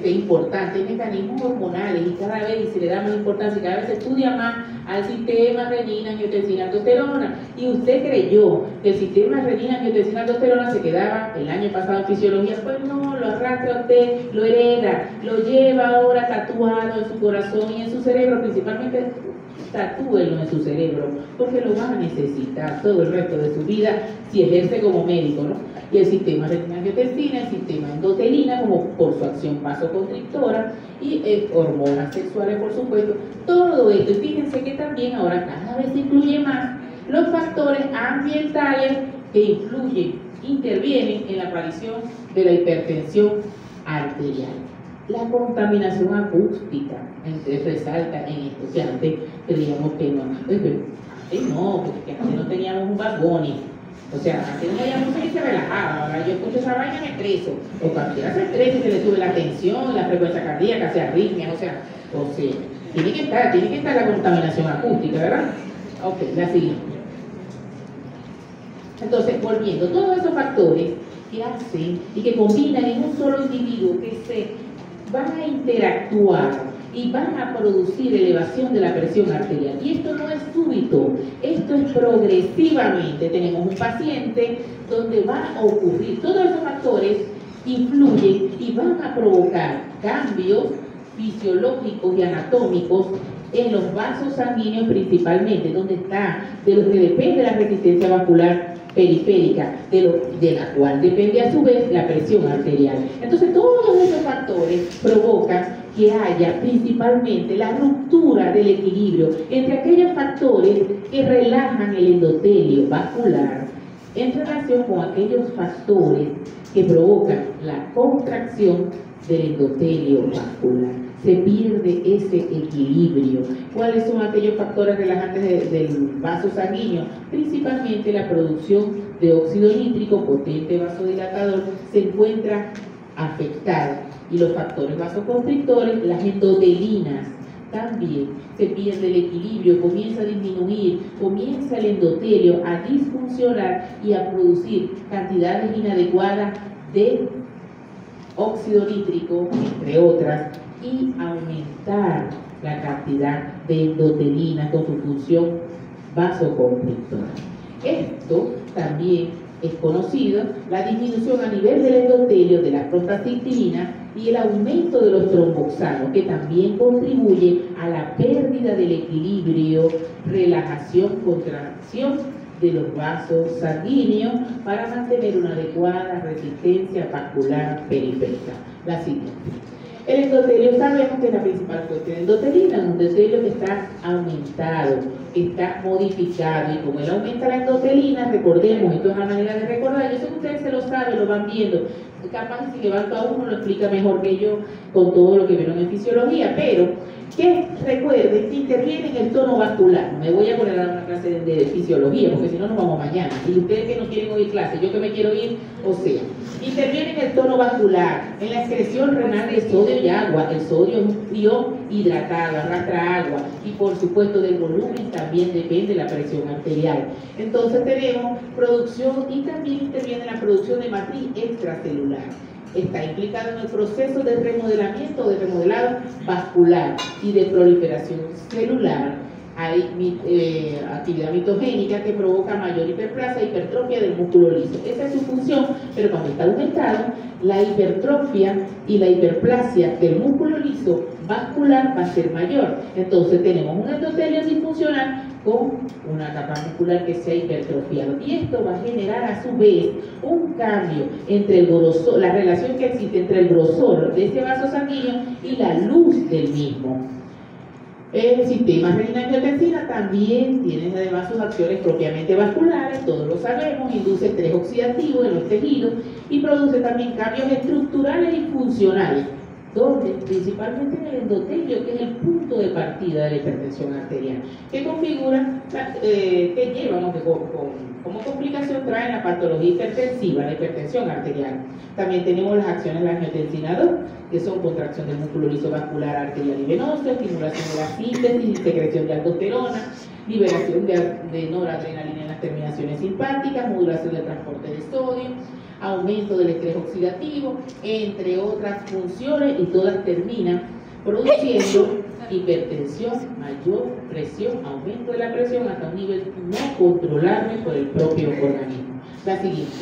importantes, mecanismos hormonales, y cada vez se le da más importancia, cada vez se estudia más al sistema renina, angiotensina, aldosterona. Y usted creyó que el sistema renina, angiotensina, aldosterona se quedaba el año pasado en fisiología. Pues no, lo arrastra usted, lo hereda, lo lleva ahora tatuado en su corazón y en su cerebro, principalmente. Tatúelo en su cerebro, porque lo va a necesitar todo el resto de su vida si ejerce como médico, ¿no? Y el sistema renina-angiotensina, el sistema endotelina, como por su acción vasoconstrictora, y hormonas sexuales, por supuesto, todo esto. Y fíjense que también ahora cada vez se incluye más los factores ambientales que intervienen en la aparición de la hipertensión arterial. La contaminación acústica resalta en esto, que antes creíamos que no, porque antes no teníamos un Bad Bunny, o sea, antes no había música y se relajaba. Ahora yo escucho esa vaina, me estreso, o cualquiera se estresa y se le sube la tensión, la frecuencia cardíaca, se arritmias, o sea, Tiene que estar la contaminación acústica, ¿verdad? Ok, la siguiente. Entonces, volviendo, todos esos factores que hacen y que combinan en un solo individuo que se van a interactuar y van a producir elevación de la presión arterial. Y esto no es súbito, esto es progresivamente. Tenemos un paciente donde va a ocurrir, todos esos factores influyen y van a provocar cambios fisiológicos y anatómicos en los vasos sanguíneos principalmente, donde está, de los que depende la resistencia vascular periférica, de la cual depende a su vez la presión arterial. Entonces todos esos factores provocan que haya principalmente la ruptura del equilibrio entre aquellos factores que relajan el endotelio vascular en relación con aquellos factores que provocan la contracción del endotelio vascular. Se pierde ese equilibrio. ¿Cuáles son aquellos factores relajantes del vaso sanguíneo? Principalmente la producción de óxido nítrico, potente vasodilatador, se encuentra afectada. Y los factores vasoconstrictores, las endotelinas, también se pierde el equilibrio, comienza a disminuir, comienza el endotelio a disfuncionar y a producir cantidades inadecuadas de óxido nítrico, entre otras, y aumentar la cantidad de endotelinas con su función vasoconstrictora. Esto también es conocido, la disminución a nivel del endotelio de la prostaciclina y el aumento de los tromboxanos, que también contribuye a la pérdida del equilibrio, relajación, contracción de los vasos sanguíneos para mantener una adecuada resistencia vascular periférica. La siguiente. El endotelio sabemos que es la principal fuente de endotelina, un endotelio que está aumentado, que está modificado, y como él aumenta la endotelina, recordemos, esto es una manera de recordar, yo sé que ustedes se lo saben, lo van viendo, capaz si levanto a uno lo explica mejor que yo con todo lo que vieron en fisiología, pero que recuerden que interviene en el tono vascular. No me voy a poner a dar una clase de fisiología, porque si no nos vamos mañana. Y ustedes que no quieren oír clase, yo que me quiero ir, o sea, interviene en el tono vascular, en la excreción renal de sodio y agua. El sodio es un ion hidratado, arrastra agua, y por supuesto del volumen también depende la presión arterial. Entonces tenemos producción, y también interviene en la producción de matriz extracelular. Está implicado en el proceso de remodelamiento o de remodelado vascular y de proliferación celular. Hay actividad mitogénica que provoca mayor hiperplasia e hipertrofia del músculo liso. Esa es su función, pero cuando está aumentado, la hipertrofia y la hiperplasia del músculo liso vascular va a ser mayor. Entonces tenemos un endotelio disfuncional con una capa muscular que se ha hipertrofiado. Y esto va a generar a su vez un cambio entre el grosor, la relación que existe entre el grosor de ese vaso sanguíneo y la luz del mismo. El sistema renina-angiotensina también tiene además sus acciones propiamente vasculares, todos lo sabemos, induce estrés oxidativo en los tejidos y produce también cambios estructurales y funcionales, donde principalmente en el endotelio, que es el punto de partida de la hipertensión arterial, que configura, que lleva, ¿no? Como complicación trae la patología hipertensiva, la hipertensión arterial. También tenemos las acciones de la angiotensina 2, que son contracción del músculo liso vascular arterial y venoso, estimulación de la síntesis y secreción de aldosterona, liberación de noradrenalina en las terminaciones simpáticas, modulación del transporte de sodio, aumento del estrés oxidativo, entre otras funciones, y todas terminan produciendo hipertensión, mayor presión, aumento de la presión hasta un nivel no controlable por el propio organismo. La siguiente.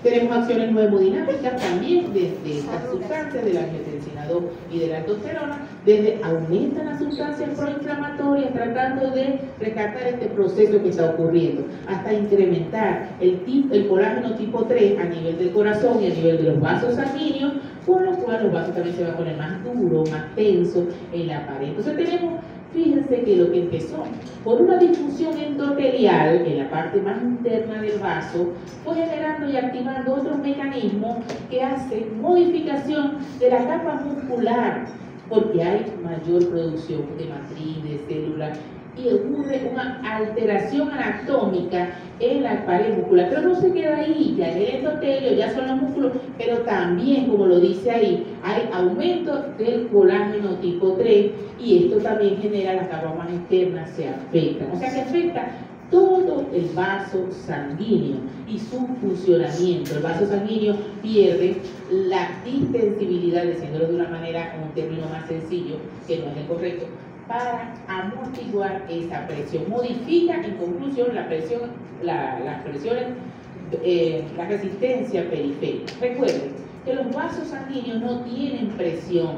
Tenemos acciones no hemodinámicas también desde estas sustancias de la angiotensina 2 y de la aldosterona, desde aumentan las sustancias proinflamatorias tratando de rescatar este proceso que está ocurriendo, hasta incrementar el colágeno tipo 3 a nivel del corazón y a nivel de los vasos sanguíneos, con lo cual los vasos también se van a poner más duros, más tensos en la pared. Entonces tenemos, fíjense que lo que empezó por una disfunción endotelial en la parte más interna del vaso, fue generando y activando otros mecanismos que hacen modificación de la capa muscular, porque hay mayor producción de matriz, de células, y ocurre una alteración anatómica en la pared muscular, pero no se queda ahí, ya en el endotelio, ya son los músculos, pero también, como lo dice ahí, hay aumento del colágeno tipo 3 y esto también genera las capas más externas, se afectan, o sea que afecta todo el vaso sanguíneo y su funcionamiento. El vaso sanguíneo pierde la distensibilidad, diciéndolo de una manera, un término más sencillo, que no es el correcto, para amortiguar esa presión. Modifica, en conclusión, la presión, las presiones, la resistencia periférica. Recuerden que los vasos sanguíneos no tienen presión,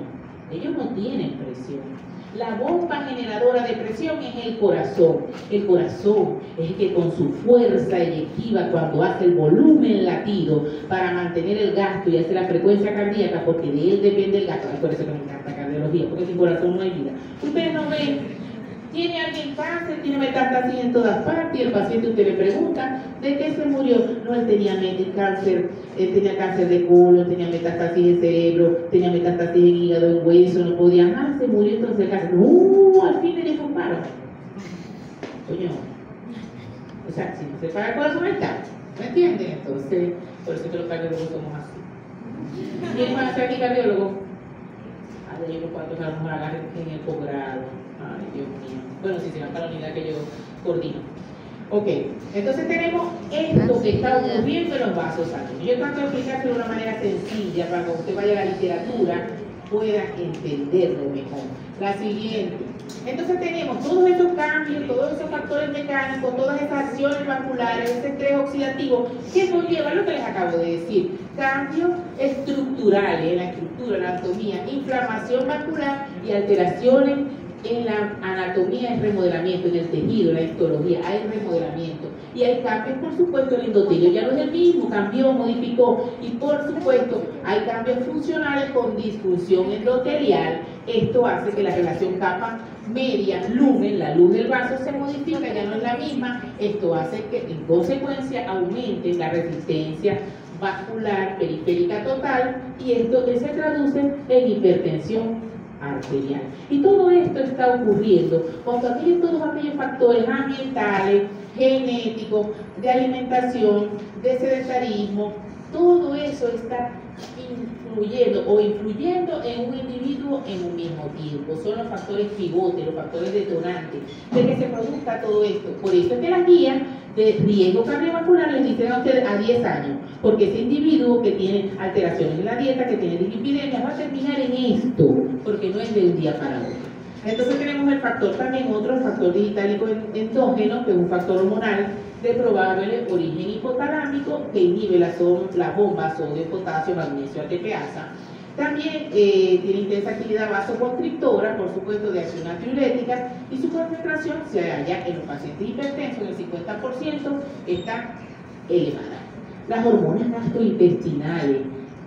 ellos no tienen presión. La bomba generadora de presión es el corazón. El corazón es el que con su fuerza eyectiva, cuando hace el volumen latido para mantener el gasto y hace la frecuencia cardíaca, porque de él depende el gasto. Es por eso que me encanta cardiología, porque sin corazón no hay vida. Ustedes no ven, tiene alguien cáncer, tiene metástasis en todas partes, y el paciente, usted le pregunta, ¿de qué se murió? No, él tenía cáncer, tenía cáncer de colon, tenía metástasis en cerebro, tenía metástasis en hígado, en hueso, no podía más, se murió entonces de cáncer. Al fin le dejó un paro. Coño. O sea, si no se paga el corazón, está. ¿Me entienden? Entonces, por eso que los cardiólogos somos así. ¿Quién va a ser aquí cardiólogo? De yo no puedo tocar a agarrar en el posgrado. Ay, Dios mío. Bueno, si se van para la unidad que yo coordino. Ok, entonces tenemos esto que está ocurriendo en los vasos sanguíneos. Yo trato de explicárselo de una manera sencilla para que usted vaya a la literatura pueda entenderlo mejor. La siguiente. Entonces tenemos todos esos cambios, todos esos factores mecánicos, todas esas acciones vasculares, ese estrés oxidativo que conlleva lo que les acabo de decir. Cambios estructurales en la estructura, en la anatomía, inflamación vascular y alteraciones en la anatomía y remodelamiento, en el tejido, en la histología, hay remodelamiento. Y hay cambios, por supuesto, el endotelio ya no es el mismo, cambió, modificó. Y por supuesto, hay cambios funcionales con disfunción endotelial. Esto hace que la relación capa media, lumen, la luz del vaso se modifica, ya no es la misma. Esto hace que, en consecuencia, aumente la resistencia vascular periférica total y esto se traduce en hipertensión arterial. Y todo esto está ocurriendo cuando todos aquellos factores ambientales, genéticos, de alimentación, de sedentarismo, todo eso está influyendo en un individuo en un mismo tiempo. Son los factores pivotes, los factores detonantes de que se produzca todo esto. Por eso es que las guías de riesgo cardiovascular les dicen a ustedes a 10 años, porque ese individuo que tiene alteraciones en la dieta, que tiene dislipidemia, va a terminar en esto, porque no es de un día para otro. Entonces tenemos el factor también, otro factor digitálico endógeno, que es un factor hormonal de probable origen hipotalámico que inhibe las bombas sodio, potasio, magnesio, ATPasa. También tiene intensa actividad vasoconstrictora, por supuesto, de acción natriurética, y su concentración se halla en los pacientes hipertensos, en el 50% está elevada. Las hormonas gastrointestinales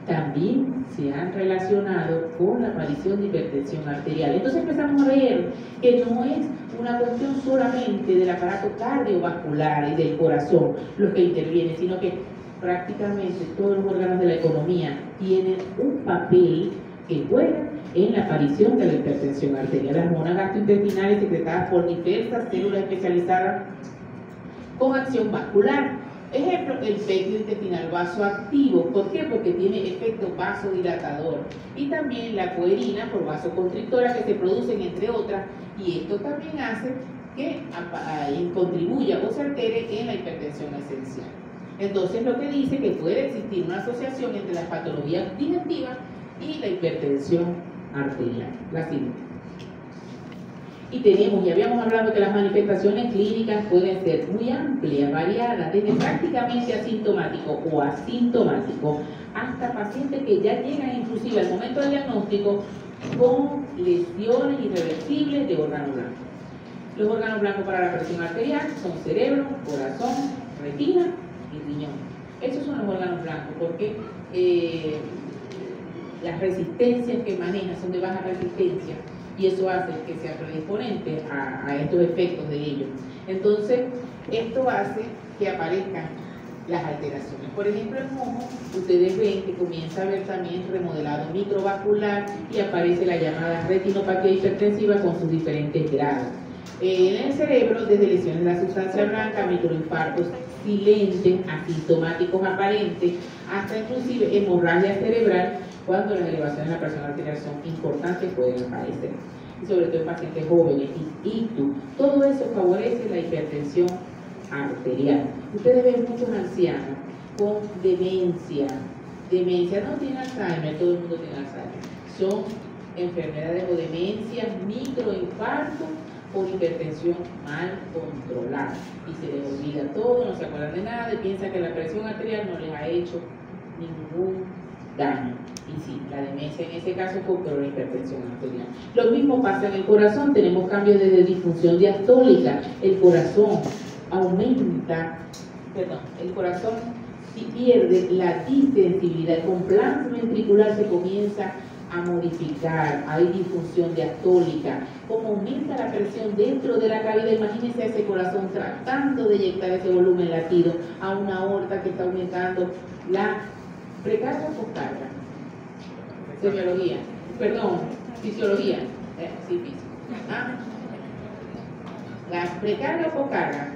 también se han relacionado con la aparición de hipertensión arterial. Entonces empezamos a ver que no es una cuestión solamente del aparato cardiovascular y del corazón los que intervienen, sino que prácticamente todos los órganos de la economía tienen un papel que juega en la aparición de la hipertensión arterial. Las hormonas gastrointestinales secretadas por diversas células especializadas con acción vascular. Ejemplo, el péptido intestinal vasoactivo. ¿Por qué? Porque tiene efecto vasodilatador. Y también la coerina por vasoconstrictora que se producen entre otras. Y esto también hace que contribuya o se altere en la hipertensión esencial. Entonces lo que dice que puede existir una asociación entre las patologías digestivas y la hipertensión arterial. La siguiente. Y tenemos, ya habíamos hablado que las manifestaciones clínicas pueden ser muy amplias, variadas, desde prácticamente asintomático o asintomático hasta pacientes que ya llegan inclusive al momento del diagnóstico con lesiones irreversibles de órganos blancos. Los órganos blancos para la presión arterial son cerebro, corazón, retina y riñón. Esos son los órganos blancos porque las resistencias que manejan son de baja resistencia y eso hace que sea predisponente a estos efectos de ellos. Entonces, esto hace que aparezcan las alteraciones. Por ejemplo, en ojo, ustedes ven que comienza a haber también remodelado microvascular y aparece la llamada retinopatía hipertensiva con sus diferentes grados. En el cerebro, desde lesiones de la sustancia blanca, microinfartos silentes, asintomáticos aparentes, hasta inclusive hemorragia cerebral, cuando las elevaciones de la presión arterial son importantes, pueden aparecer. Y sobre todo en pacientes jóvenes y ictus. Todo eso favorece la hipertensión arterial. Ustedes ven muchos ancianos con demencia. Demencia no tiene Alzheimer, todo el mundo tiene Alzheimer. Son enfermedades o demencias, microinfartos por hipertensión mal controlada. Y se les olvida todo, no se acuerdan de nada y piensan que la presión arterial no les ha hecho ningún daño. Y sí, la demencia en ese caso fue por la hipertensión arterial. Lo mismo pasa en el corazón, tenemos cambios de disfunción diastólica. El corazón aumenta, el corazón si pierde la distensibilidad, con plasma ventricular se comienza a modificar, hay disfunción diastólica, como aumenta la presión dentro de la cavidad, imagínense ese corazón tratando de inyectar ese volumen latido a una aorta que está aumentando la precarga o poscarga, semiología, fisiología, sí, física, la precarga o poscarga,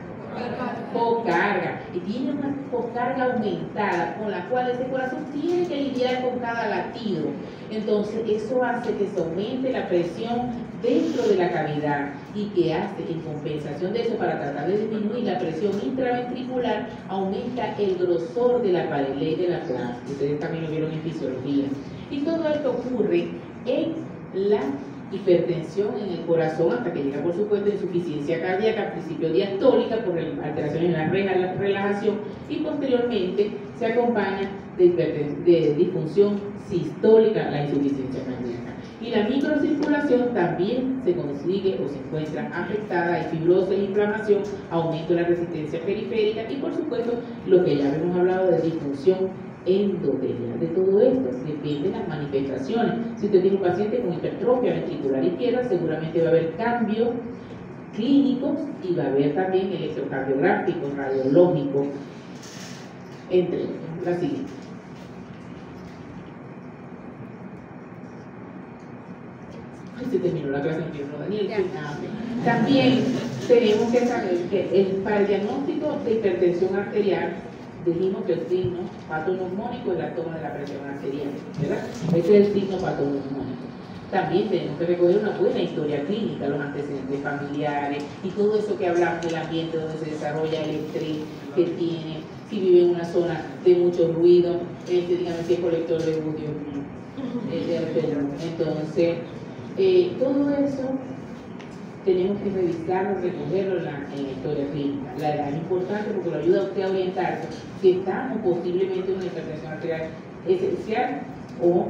poscarga, y tiene una poscarga aumentada con la cual ese corazón tiene que lidiar con cada latido. Entonces eso hace que se aumente la presión dentro de la cavidad y que hace que en compensación de eso, para tratar de disminuir la presión intraventricular, aumenta el grosor de la pared de la placa. Ustedes también lo vieron en fisiología. Y todo esto ocurre en la hipertensión en el corazón hasta que llega, por supuesto, insuficiencia cardíaca, principio diastólica por alteraciones en la relajación y posteriormente se acompaña de disfunción sistólica, la insuficiencia cardíaca. Y la microcirculación también se consigue o se encuentra afectada, hay fibrosis, inflamación, aumento de la resistencia periférica y, por supuesto, lo que ya hemos hablado de disfunción endotelial. De todo esto dependen las manifestaciones. Si usted tiene un paciente con hipertrofia ventricular izquierda, seguramente va a haber cambios clínicos y va a haber también electrocardiográficos, radiológicos, entre otros. La siguiente. Ay, se terminó la clase, Daniel. También tenemos que saber que para el diagnóstico de hipertensión arterial dijimos que el signo patoneumónico es la toma de la presión arterial, ¿verdad? Ese es el signo patoneumónico. También tenemos que recoger una buena historia clínica, los antecedentes familiares y todo eso que hablamos del ambiente donde se desarrolla el estrés que tiene, si vive en una zona de mucho ruido, dígame si es colector de budio, entonces todo eso tenemos que revisarlo, recogerlo en la historia clínica. La edad es importante porque lo ayuda a usted a orientarse si estamos posiblemente en una hipertensión arterial esencial o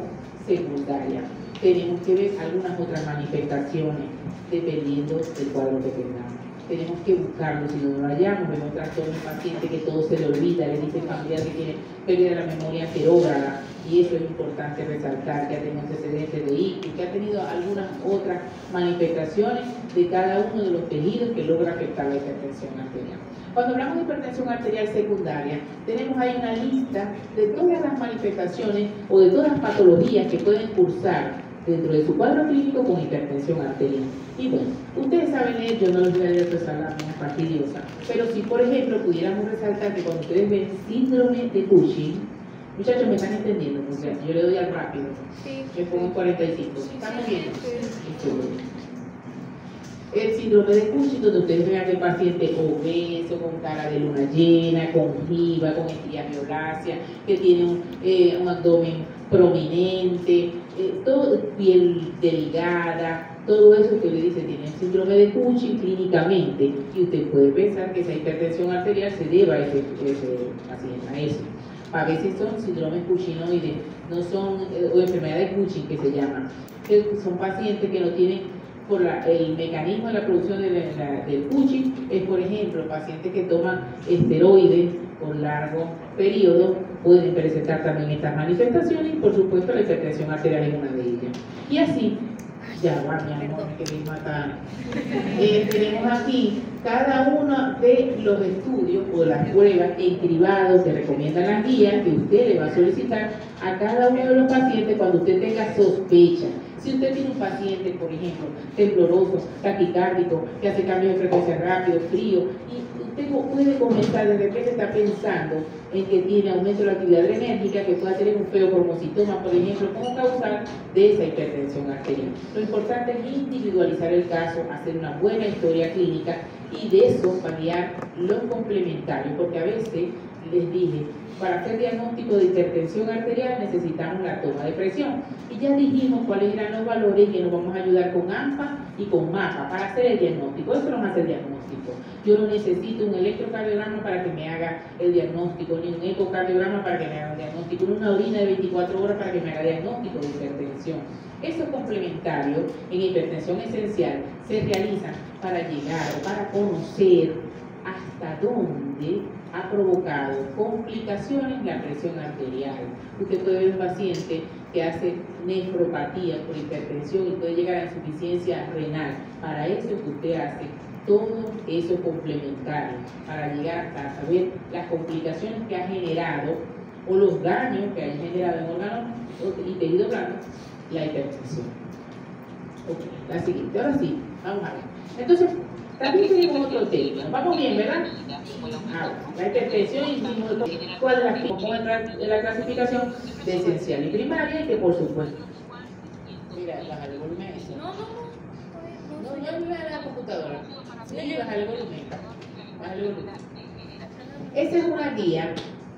secundaria. Tenemos que ver algunas otras manifestaciones dependiendo del cuadro que tengamos. Tenemos que buscarlo, si no lo hallamos, vemos trastorno en paciente que todo se le olvida, le dice familiar que tiene pérdida de la memoria anterógrada, y eso es importante resaltar, que ha tenido antecedentes de ictus, que ha tenido algunas otras manifestaciones de cada uno de los tejidos que logra afectar la hipertensión arterial. Cuando hablamos de hipertensión arterial secundaria, tenemos ahí una lista de todas las manifestaciones o de todas las patologías que pueden cursar dentro de su cuadro clínico con hipertensión arterial. Y bueno, ustedes saben leer, yo no les voy a empezar la más fastidiosa, pero si por ejemplo pudiéramos resaltar que cuando ustedes ven síndrome de Cushing, muchachos, me están entendiendo, porque yo le doy al rápido, sí, me pongo en 45, ¿estamos bien? Sí. El síndrome de Cushing, donde ustedes vean el paciente obeso, con cara de luna llena, con jiba, con estrías violáceas, que tiene un abdomen prominente, todo, piel delgada, todo eso que le dice tiene el síndrome de Cushing clínicamente, y usted puede pensar que esa hipertensión arterial se deba a ese paciente, a eso. A veces son síndromes cushinoides, no son, o enfermedades de Cushing que se llaman, que son pacientes que no tienen por el mecanismo de la producción del Cushing, es por ejemplo pacientes que toman esteroides por largo periodo pueden presentar también estas manifestaciones y por supuesto la hipertensión arterial es una de ellas. Y así, ya va mi amor, me queréis matar. Tenemos aquí cada uno de los estudios o las pruebas en cribado que recomiendan las guías que usted le va a solicitar a cada uno de los pacientes cuando usted tenga sospecha. Si usted tiene un paciente, por ejemplo, tembloroso, taquicárdico, que hace cambios de frecuencia rápido, frío, y usted puede comenzar, de repente está pensando en que tiene aumento de la actividad adrenérgica, que pueda tener un feo cromocitoma, por ejemplo, como causal de esa hipertensión arterial. Lo importante es individualizar el caso, hacer una buena historia clínica y de eso paliar los complementarios, porque a veces les dije, para hacer diagnóstico de hipertensión arterial necesitamos la toma de presión. Y ya dijimos cuáles eran los valores que nos vamos a ayudar con AMPA y con MAPA para hacer el diagnóstico. Eso no hace el diagnóstico. Yo no necesito un electrocardiograma para que me haga el diagnóstico, ni un ecocardiograma para que me haga el diagnóstico, ni una orina de 24 horas para que me haga diagnóstico de hipertensión. Esos complementarios en hipertensión esencial se realizan para llegar o para conocer hasta dónde ha provocado complicaciones la presión arterial. Usted puede ver un paciente que hace nefropatía por hipertensión y puede llegar a insuficiencia renal. Para eso que usted hace todo eso complementario, para llegar a saber las complicaciones que ha generado o los daños que haya generado en órganos y tejido blando la hipertensión. Okay, la siguiente, ahora sí, vamos a ver. Entonces, también tenemos otro tema. Vamos bien, ¿verdad? La hipertensión y cuál es la clasificación de esencial y primaria, y que por supuesto. Mira, bajar el volumen a eso. No es la computadora. Sí, bajar el volumen. Bajar el volumen. Esa es una guía.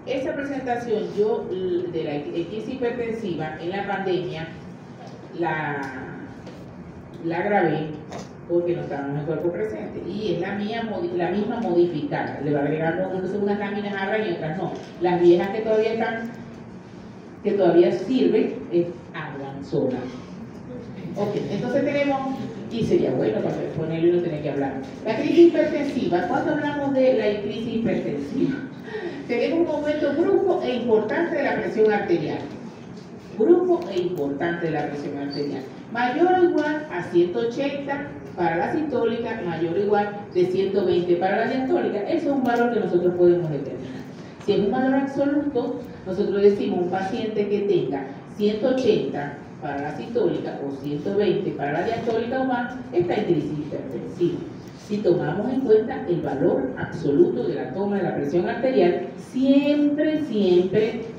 Esa presentación yo de la crisis hipertensiva en la pandemia la grabé porque no estaba en el cuerpo presente, y es la misma modificada, le va agregando entonces unas láminas hablan y otras no. Las viejas que todavía están, que todavía sirven, hablan solas. Ok, entonces tenemos, y sería bueno para ponerlo y no tener que hablar. La crisis hipertensiva, cuando hablamos de la crisis hipertensiva, tenemos un aumento brusco e importante de la presión arterial. Brusco e importante de la presión arterial. Mayor o igual a 180 para la sistólica, mayor o igual de 120 para la diastólica. Eso es un valor que nosotros podemos determinar. Si es un valor absoluto, nosotros decimos un paciente que tenga 180 para la sistólica o 120 para la diastólica o más, está en crisis hipertensiva. Si tomamos en cuenta el valor absoluto de la toma de la presión arterial, siempre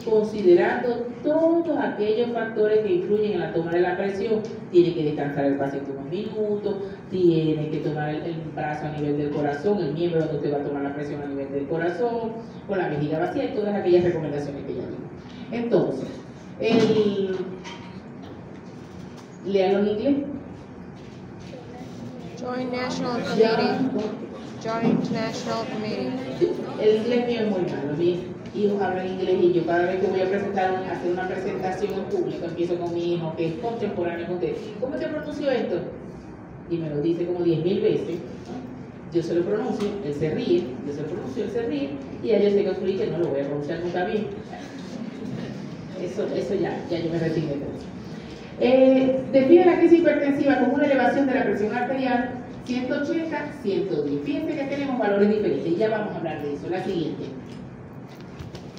considerando todos aquellos factores que influyen en la toma de la presión. Tiene que descansar el paciente unos minutos, tiene que tomar el brazo a nivel del corazón, el miembro donde usted va a tomar la presión a nivel del corazón, con la vejiga vacía y todas aquellas recomendaciones que ya vimos. Entonces, léalo en inglés. Joint National Committee. Joint National Committee. El inglés mío es muy malo. Mis hijos hablan inglés y yo cada vez que voy a hacer una presentación en público, empiezo con mi hijo que es contemporáneo con usted. ¿Cómo te pronuncio esto? Y me lo dice como 10.000 veces. ¿No? Yo se lo pronuncio, él se ríe, yo se lo pronuncio, él se ríe, y ya yo sé que no lo voy a pronunciar nunca bien. Eso ya yo me resigné de eso. Define la crisis hipertensiva como una elevación de la presión arterial 180, 110. Fíjense que tenemos valores diferentes y ya vamos a hablar de eso. La siguiente.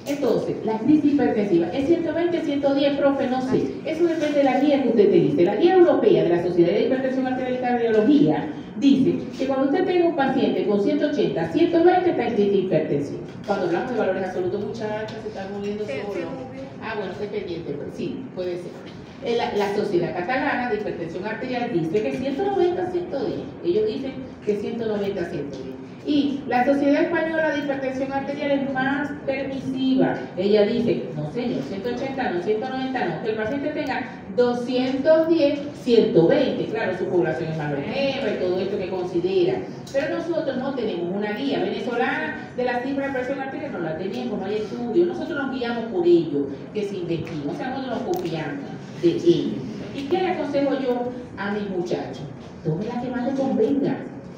Entonces, la crisis hipertensiva, ¿es 120, 110, profe? No sé. Eso depende de la guía que usted utilice. La guía europea de la Sociedad de Hipertensión Arterial y Cardiología dice que cuando usted tenga un paciente con 180, 120 está en crisis hipertensiva. Cuando hablamos de valores absolutos, muchachas, se están moviendo solo. Ah, bueno, estoy pendiente, pero sí, puede ser. La Sociedad Catalana de Hipertensión Arterial dice que 190, 110. Ellos dicen que 190, 110. Y la Sociedad Española de Hipertensión Arterial es más permisiva. Ella dice, no señor, 180, no 190, no, que el paciente tenga 210, 120. Claro, su población es más longeva y todo esto que considera. Pero nosotros no tenemos una guía venezolana de la cifra de presión arterial, no la tenemos, no hay estudios. Nosotros nos guiamos por ello, que se investiga. O sea, nosotros nos copiamos de ellos. ¿Y qué le aconsejo yo a mis muchachos? Tome la que más le convenga.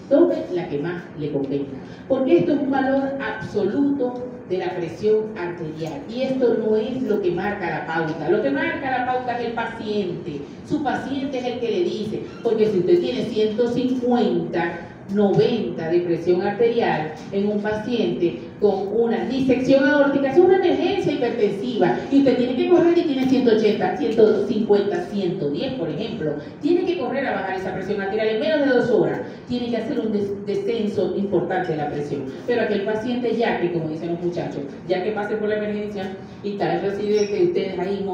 Tome la que más le convenga, porque esto es un valor absoluto de la presión arterial y esto no es lo que marca la pauta. Lo que marca la pauta es el paciente. Su paciente es el que le dice, porque si usted tiene 150, 90 de presión arterial en un paciente con una disección aórtica, es una emergencia hipertensiva y usted tiene que correr y tiene 180, 150, 110, por ejemplo, tiene que correr a bajar esa presión arterial en menos de 2 horas, tiene que hacer un descenso importante de la presión. Pero aquel paciente ya que, como dicen los muchachos, ya que pase por la emergencia y tal vez recibe que ustedes ahí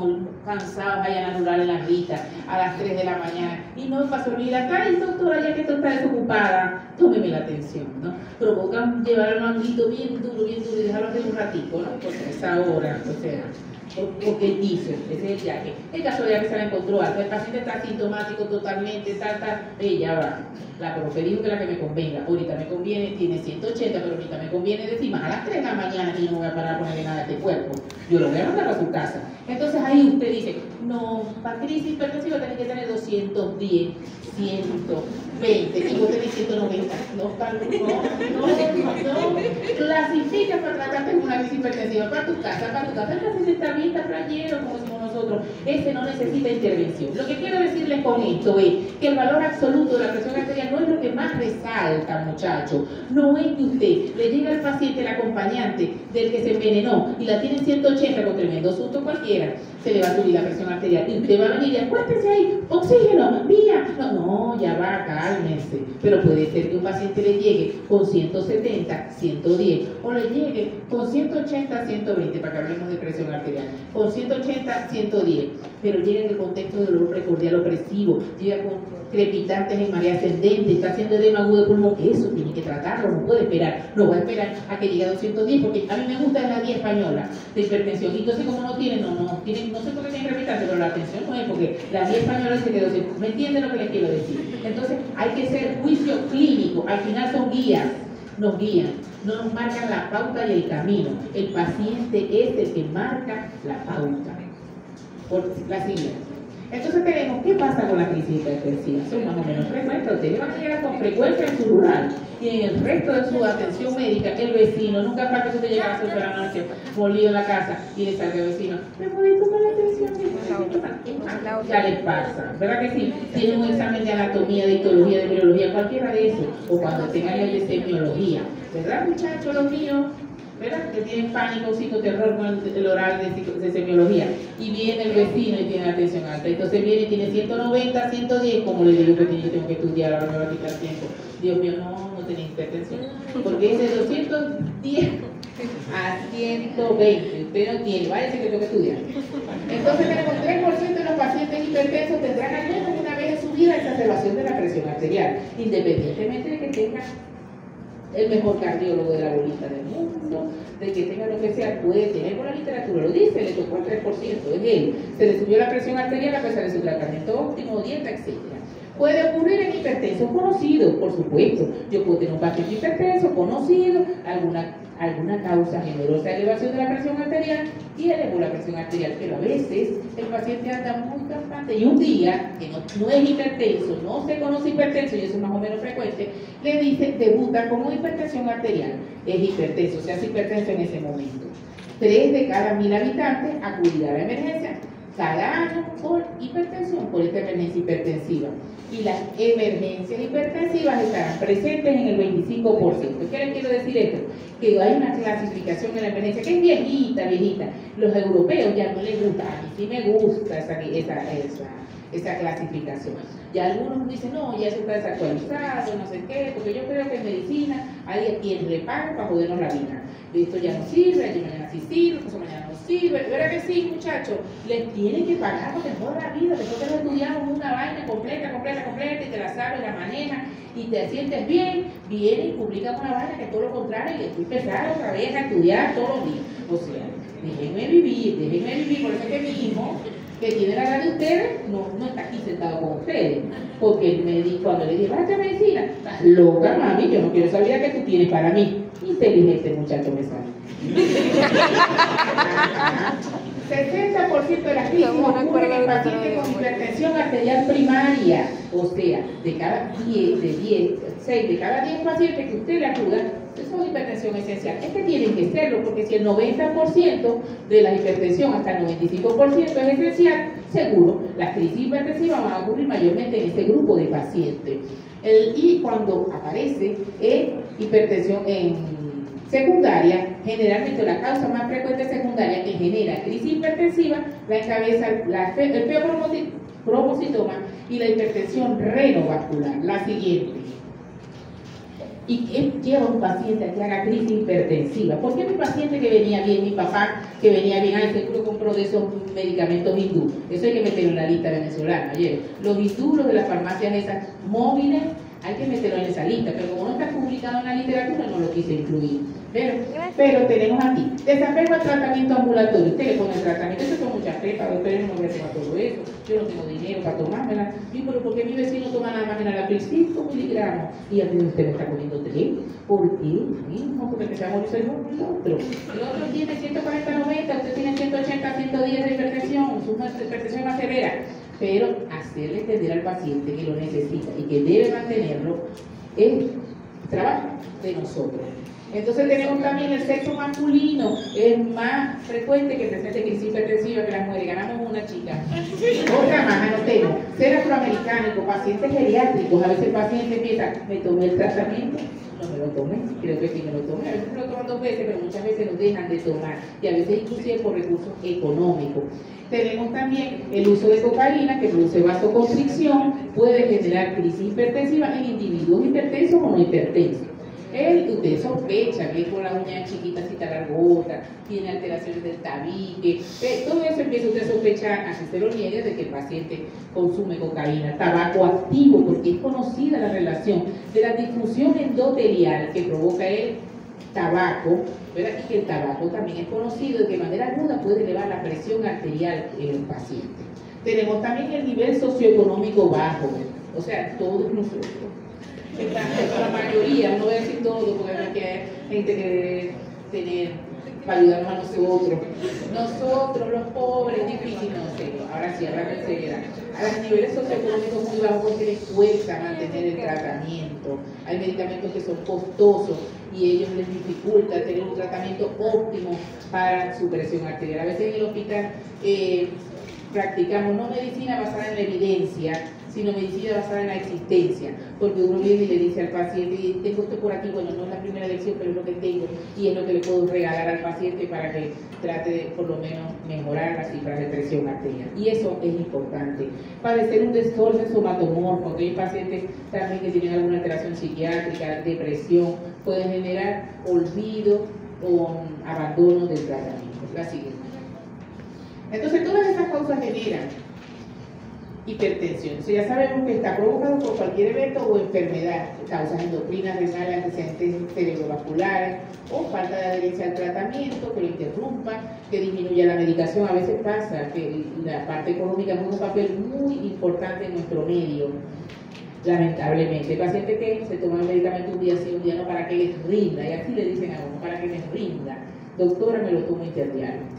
cansados vayan a anular en la rita a las 3 de la mañana y no pasó ni la ay doctora, ya que tú estás desocupada, tómeme la atención, ¿no? Provocan llevar un manguito bien duro y dejarlo hacer un ratico, ¿no? Por esa hora, o sea, porque dice, ese es el yaque. El caso de que se la encontró alta, el paciente está asintomático totalmente, ya va. La profe dijo que la que me convenga, ahorita me conviene, tiene 180, pero ahorita me conviene decir más a las 3 de la mañana y yo no voy a parar a ponerle nada a este cuerpo, yo lo voy a mandar a su casa. Entonces ahí usted dice, no, para crisis hipertensiva tiene que tener 210, 120, y vos tenés 190, no, clasifica para tratarte con una crisis hipertensiva, para tu casa, el paciente está bien, está playero, como decimos nosotros, ese no necesita intervención. Lo que quiero decirles con esto es que el valor absoluto de la presión arterial no es lo que más resalta, muchachos. No es que usted le llega al paciente, el acompañante del que se envenenó y la tiene en 180 con tremendo susto cualquiera, se le va a subir la presión arterial y usted va a venir y acuérdese ahí, oxígeno, vía. No, ya va, cálmense. Pero puede ser que un paciente le llegue con 170, 110 o le llegue con 180, 120, para que hablemos de presión arterial, con 180, 110, pero llega en el contexto de dolor precordial opresivo, llega con crepitantes en marea ascendente, está haciendo edema agudo de pulmón, eso tiene que tratarlo, no puede esperar, no va a esperar a que llegue a 210, porque a mí me gusta la vía española de hipertensión, y entonces como no tiene, no sé por qué tiene crepitantes, pero la atención no es, porque la vía española dice que 200, ¿me entienden lo que les quiero decir? Entonces hay que ser juicio clínico, al final son guías, nos guían, no nos marcan la pauta y el camino, el paciente es el que marca la pauta, por la siguiente. Entonces tenemos, ¿qué pasa con la crisis hipertensiva? Son más o menos frecuentes, ustedes van a llegar con frecuencia en su rural y en el resto de su atención médica, el vecino, nunca falta que usted llegue a las 8 de la noche, molido en la casa y le salga el vecino, ¿me puede tomar la atención? Ya les pasa, ¿verdad que sí? Tienen un examen de anatomía, de histología, de biología, cualquiera de eso, o cuando tengan el de semiología, ¿verdad muchachos, los míos? ¿Verdad? Que tienen pánico, psicoterror con el oral de semiología, y viene el vecino y tiene la tensión alta, entonces viene y tiene 190, 110, como le digo que yo tengo que estudiar, ahora me va a quitar tiempo. Dios mío, no tiene hipertensión, porque es de 210 a 120, usted no tiene, vaya que tengo que estudiar. Entonces tenemos 3% de los pacientes hipertensos tendrán al menos una vez en su vida exacerbación de la presión arterial, independientemente de que tengan el mejor cardiólogo de la bolita del mundo, de que tenga lo que sea, puede tener, con la literatura lo dice, le tocó el 3%, es él, se le subió la presión arterial a pesar de su tratamiento óptimo, dieta, etc. Puede ocurrir en hipertensos conocidos, por supuesto. Yo puedo tener un paciente hipertenso conocido, alguna causa generosa de elevación de la presión arterial y elevó la presión arterial, pero a veces el paciente anda muy campante y un día, que no es hipertenso, no se conoce hipertenso y eso es más o menos frecuente, le dice, debuta con una hipertensión arterial, es hipertenso, se hace hipertenso en ese momento. 3 de cada 1000 habitantes acudirá a la emergencia cada año por hipertensión, por esta emergencia hipertensiva. Y las emergencias hipertensivas estarán presentes en el 25%. ¿Qué les quiero decir esto? Que hay una clasificación de la emergencia que es viejita. Los europeos ya no les gusta, a mí sí me gusta esa clasificación. Ya algunos dicen, no, ya eso está desactualizado, no sé qué, porque yo creo que en medicina hay quien repara para jodernos la vida. Esto ya no sirve, ayer mañana sí sirve, pues mañana no sirve. ¿Verdad que sí, muchachos? Les tienen que pagar porque joda la vida. Después que lo estudiamos una vaina completa, y te la sabes, la manejas y te sientes bien, viene y publica una vaina que es todo lo contrario y después empezar otra vez a estudiar todos los días. O sea, déjenme vivir, por eso es que mi hijo, que tiene la edad de ustedes, no está aquí sentado con ustedes, porque cuando le dije, vaya a medicina, estás loca, mami, yo no quiero saber qué tú tienes para mí. Inteligente muchacho me sale. 60% de las crisis ocurren en pacientes con hipertensión arterial primaria, o sea, de cada 6 de cada 10 pacientes que usted le acuda, eso es hipertensión esencial. Es que tienen que serlo, porque si el 90% de la hipertensión hasta el 95% es esencial, seguro, las crisis hipertensivas van a ocurrir mayormente en este grupo de pacientes. Y cuando aparece hipertensión en secundaria, generalmente la causa más frecuente secundaria que genera crisis hipertensiva la encabeza el feobromocitoma y la hipertensión renovascular. La siguiente. ¿Y qué lleva a un paciente a que haga crisis hipertensiva? ¿Por qué mi paciente que venía bien, mi papá que venía bien, seguro compró de esos medicamentos hindú? Eso hay que meterlo en la lista venezolana. Oye, los hindú, los de las farmacias esas móviles, hay que meterlo en esa lista, pero como no está publicado en la literatura, no lo quise incluir. Pero tenemos aquí, desapego al tratamiento ambulatorio. Usted le pone el tratamiento, eso son muchas trepas, doctores, no me voy a tomar todo eso, yo no tengo dinero para tomármela. Y pero ¿por qué mi vecino toma nada más enalapril 5 miligramos? Y a mí usted me está poniendo 3. ¿Por qué? Mismo, porque se va a morir el otro. El otro tiene 140-90, usted tiene 180-110 de hipertensión, su hipertensión más severa. Pero hacerle entender al paciente que lo necesita y que debe mantenerlo es trabajo de nosotros. Entonces tenemos también el sexo masculino, es más frecuente que presente crisis hipertensiva que las mujeres. Ganamos una chica. Otra más, anotemos. Ser afroamericano, pacientes geriátricos, a veces el paciente empieza, me tomé el tratamiento, no me lo tomé, creo que sí me lo tomé, a veces me lo toman 2 veces, pero muchas veces lo dejan de tomar, y a veces inclusive por recursos económicos. Tenemos también el uso de cocaína que produce vasoconstricción, puede generar crisis hipertensiva en individuos hipertensos o no hipertensos. Usted sospecha que es con la uña chiquitacita largota, tiene alteraciones del tabique, todo eso empieza usted a sospechar, así se lo niegue, de que el paciente consume cocaína. Tabaco activo, porque es conocida la relación de la disfunción endotelial que provoca el tabaco, ¿verdad? Y que el tabaco también es conocido de que de manera aguda puede elevar la presión arterial en el paciente. Tenemos también el nivel socioeconómico bajo, o sea, todos nosotros. La mayoría, no voy a decir todo, porque hay gente que debe tener para ayudarnos a nosotros. Nosotros, los pobres, difícil, no sé. Ahora sí, hablando en seriedad. A los niveles socioeconómicos muy bajos porque les cuesta mantener el tratamiento. Hay medicamentos que son costosos y ellos les dificulta tener un tratamiento óptimo para su presión arterial. A veces en el hospital practicamos no medicina basada en la evidencia, sino medicina basada en la existencia, porque uno viene y le dice al paciente, tengo esto por aquí, bueno, no es la primera elección, pero es lo que tengo, y es lo que le puedo regalar al paciente para que trate de, por lo menos, mejorar las cifras de presión arterial. Y eso es importante. Padecer un desorden somatomorfo, porque hay pacientes también que tienen alguna alteración psiquiátrica, depresión, pueden generar olvido o abandono del tratamiento. La siguiente. Entonces, todas estas causas generan hipertensión. O sea, ya sabemos que está provocado por cualquier evento o enfermedad, causas endocrinas, renales, antecedentes cerebrovasculares o falta de adherencia al tratamiento que lo interrumpa, que disminuya la medicación. A veces pasa que la parte económica juega un papel muy importante en nuestro medio, lamentablemente. El paciente que se toma el medicamento un día sí, un día no, para que les rinda, y así le dicen a uno, para que les rinda. Doctora, me lo tomo interdiario.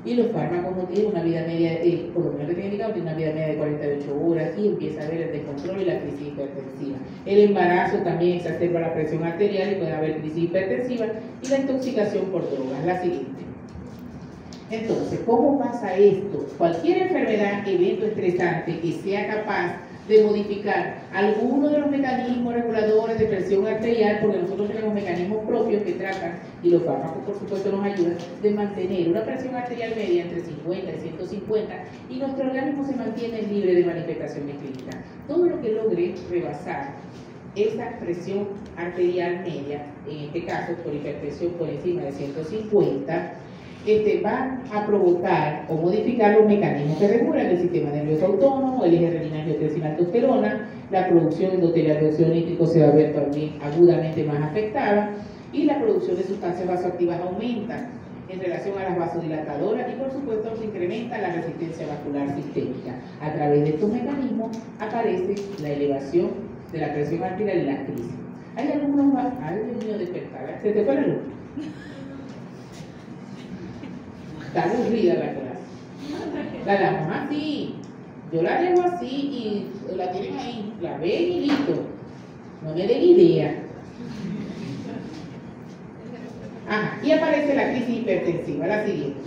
Y los fármacos no tienen una vida media, por lo menos que tiene indicado, tiene una vida media de 48 horas y empieza a haber el descontrol y la crisis hipertensiva. El embarazo también exacerba la presión arterial y puede haber crisis hipertensiva y la intoxicación por drogas. La siguiente. Entonces, ¿cómo pasa esto? Cualquier enfermedad, evento estresante que sea capaz de modificar alguno de los mecanismos reguladores de presión arterial, porque nosotros tenemos mecanismos propios que tratan, y los fármacos por supuesto nos ayudan, de mantener una presión arterial media entre 50 y 150, y nuestro organismo se mantiene libre de manifestaciones clínicas. Todo lo que logre rebasar esa presión arterial media, en este caso por hipertensión por encima de 150, va a provocar o modificar los mecanismos que regulan el sistema nervioso autónomo, el eje renina-angiotensina-aldosterona, la producción endotelial de óxido nítrico se va a ver también agudamente más afectada y la producción de sustancias vasoactivas aumenta en relación a las vasodilatadoras y por supuesto se incrementa la resistencia vascular sistémica. A través de estos mecanismos aparece la elevación de la presión arterial y la crisis. Hay algunos más, ay Dios mío, despertar, ¿se te fue la luz? Está aburrida la clase. La damos así. Yo la dejo así y la tienen ahí. La ven y listo. No me den idea. Ajá. Y aparece la crisis hipertensiva. La siguiente.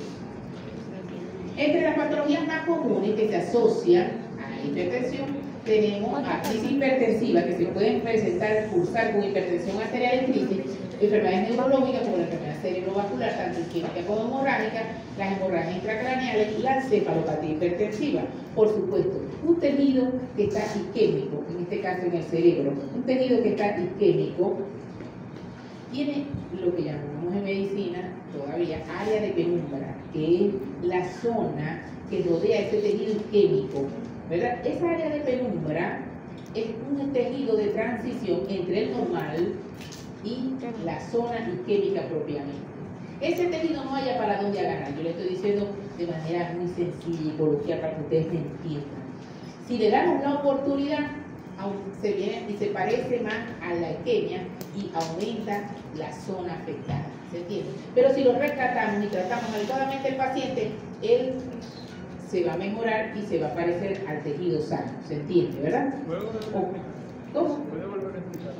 Entre las patologías más comunes que se asocian a la hipertensión, tenemos a crisis hipertensiva que se pueden presentar, cursar con hipertensión arterial en crisis, enfermedades neurológicas como la enfermedad cerebrovascular, tanto isquémica como hemorrágica, las hemorragias intracraneales y la encefalopatía hipertensiva. Por supuesto, un tejido que está isquémico, en este caso en el cerebro, un tejido que está isquémico, tiene lo que llamamos en medicina todavía área de penumbra, que es la zona que rodea ese tejido isquémico, ¿verdad? Esa área de penumbra es un tejido de transición entre el normal y la zona isquémica propiamente. Ese tejido no haya para dónde agarrar. Yo le estoy diciendo de manera muy sencilla y coloquial para que ustedes me entiendan. Si le damos la oportunidad, se viene y se parece más a la isquemia y aumenta la zona afectada. ¿Se entiende? Pero si lo rescatamos y tratamos adecuadamente al paciente, él se va a mejorar y se va a parecer al tejido sano. ¿Se entiende, verdad? ¿Cómo? ¿Puede volver a explicar?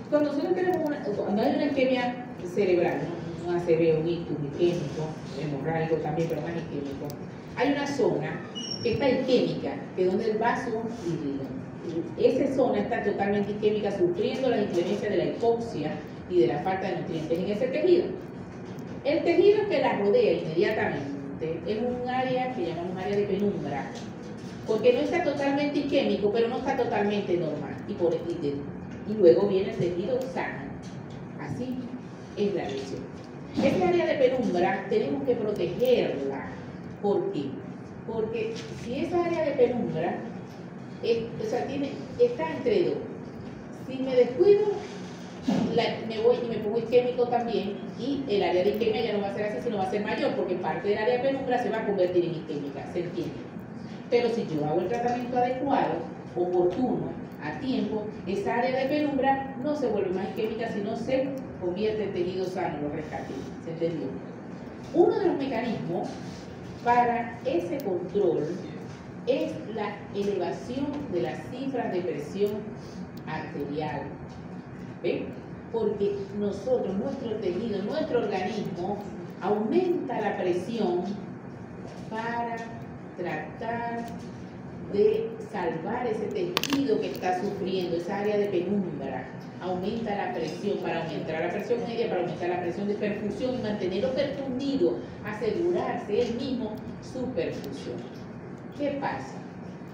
Cuando nosotros tenemos cuando hay una isquemia cerebral, ¿no? Un ACV, un ictus isquémico, hemorrágico también, pero más isquémico, hay una zona que está isquémica, que es donde el vaso irriga. Esa zona está totalmente isquémica, sufriendo la inclemencia de la hipoxia y de la falta de nutrientes en ese tejido. El tejido que la rodea inmediatamente es un área que llamamos área de penumbra, porque no está totalmente isquémico, pero no está totalmente normal. Y luego viene el tejido sano. Así es la lesión. Esta área de penumbra tenemos que protegerla. ¿Por qué? Porque si esa área de penumbra está entre dos, si me descuido, me voy y me pongo isquémico también, y el área de isquemia ya no va a ser así, sino va a ser mayor, porque parte del área de penumbra se va a convertir en isquémica, ¿se entiende? Pero si yo hago el tratamiento adecuado, oportuno, a tiempo, esa área de penumbra no se vuelve más isquémica, sino se convierte en tejido sano, lo rescate. ¿Se entendió? Uno de los mecanismos para ese control es la elevación de las cifras de presión arterial. ¿Ve? Porque nosotros, nuestro tejido, nuestro organismo aumenta la presión para tratar de salvar ese tejido que está sufriendo, esa área de penumbra. Aumenta la presión para aumentar la presión media, para aumentar la presión de perfusión y mantenerlo perfundido, asegurarse él mismo su perfusión. ¿Qué pasa?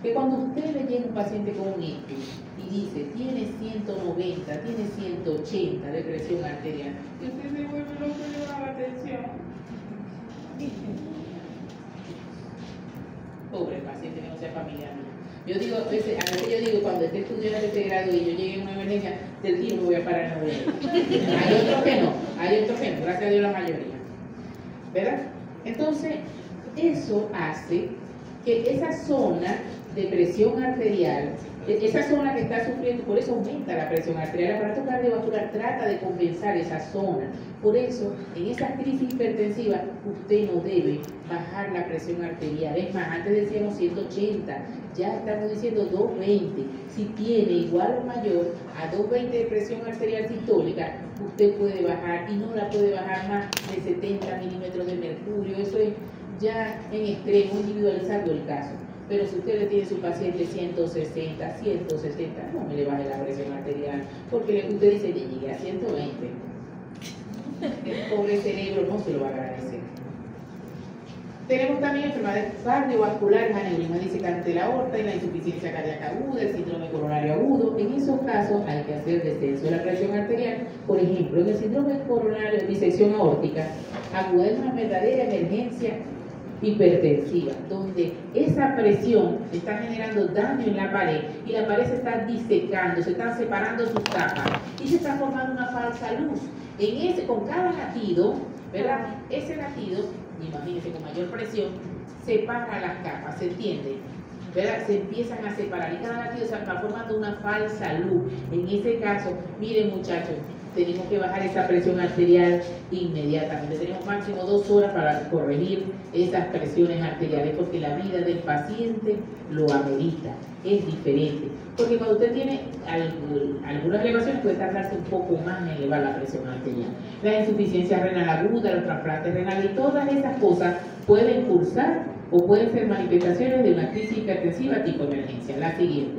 Que cuando usted le llega un paciente con un ictus y dice, tiene 190, tiene 180 de presión arterial, y usted se vuelve loco y le da la atención. Pobre paciente que no sea familiar. Yo digo, a veces yo digo, cuando esté estudiando este grado y yo llegue a una emergencia, del tiro me voy a parar en la orilla. Hay otros que no, gracias a Dios la mayoría. ¿Verdad? Entonces, eso hace que esa zona de presión arterial, esa zona que está sufriendo, por eso aumenta la presión arterial. El aparato cardiovascular trata de compensar esa zona. Por eso, en esa crisis hipertensiva, usted no debe bajar la presión arterial. Es más, antes decíamos 180, ya estamos diciendo 220. Si tiene igual o mayor a 220 de presión arterial sistólica, usted puede bajar, y no la puede bajar más de 70 milímetros de mercurio. Eso es ya en extremo, individualizando el caso. Pero si usted le tiene a su paciente 160, 170, no me le baje la presión arterial, porque usted dice, ya llegué a 120. El pobre cerebro no se lo va a agradecer. Tenemos también enfermedades cardiovasculares, aneurisma disecante de la aorta y la insuficiencia cardíaca aguda, el síndrome coronario agudo. En esos casos hay que hacer descenso de la presión arterial. Por ejemplo, en el síndrome coronario de disección aórtica aguda es una verdadera emergencia hipertensiva, donde esa presión está generando daño en la pared y la pared se está disecando, se están separando sus capas y se está formando una falsa luz. Con cada latido, ¿verdad? Ese latido, imagínense, con mayor presión, separa las capas, ¿se entiende? ¿Verdad? Se empiezan a separar y cada latido se va formando una falsa luz. En ese caso, miren muchachos, tenemos que bajar esa presión arterial inmediatamente. Tenemos máximo 2 horas para corregir esas presiones arteriales porque la vida del paciente lo amerita. Es diferente. Porque cuando usted tiene algunas elevaciones puede tardarse un poco más en elevar la presión arterial. La insuficiencia renal aguda, los trasplantes renales y todas esas cosas pueden cursar o pueden ser manifestaciones de una crisis hipertensiva tipo emergencia. La siguiente.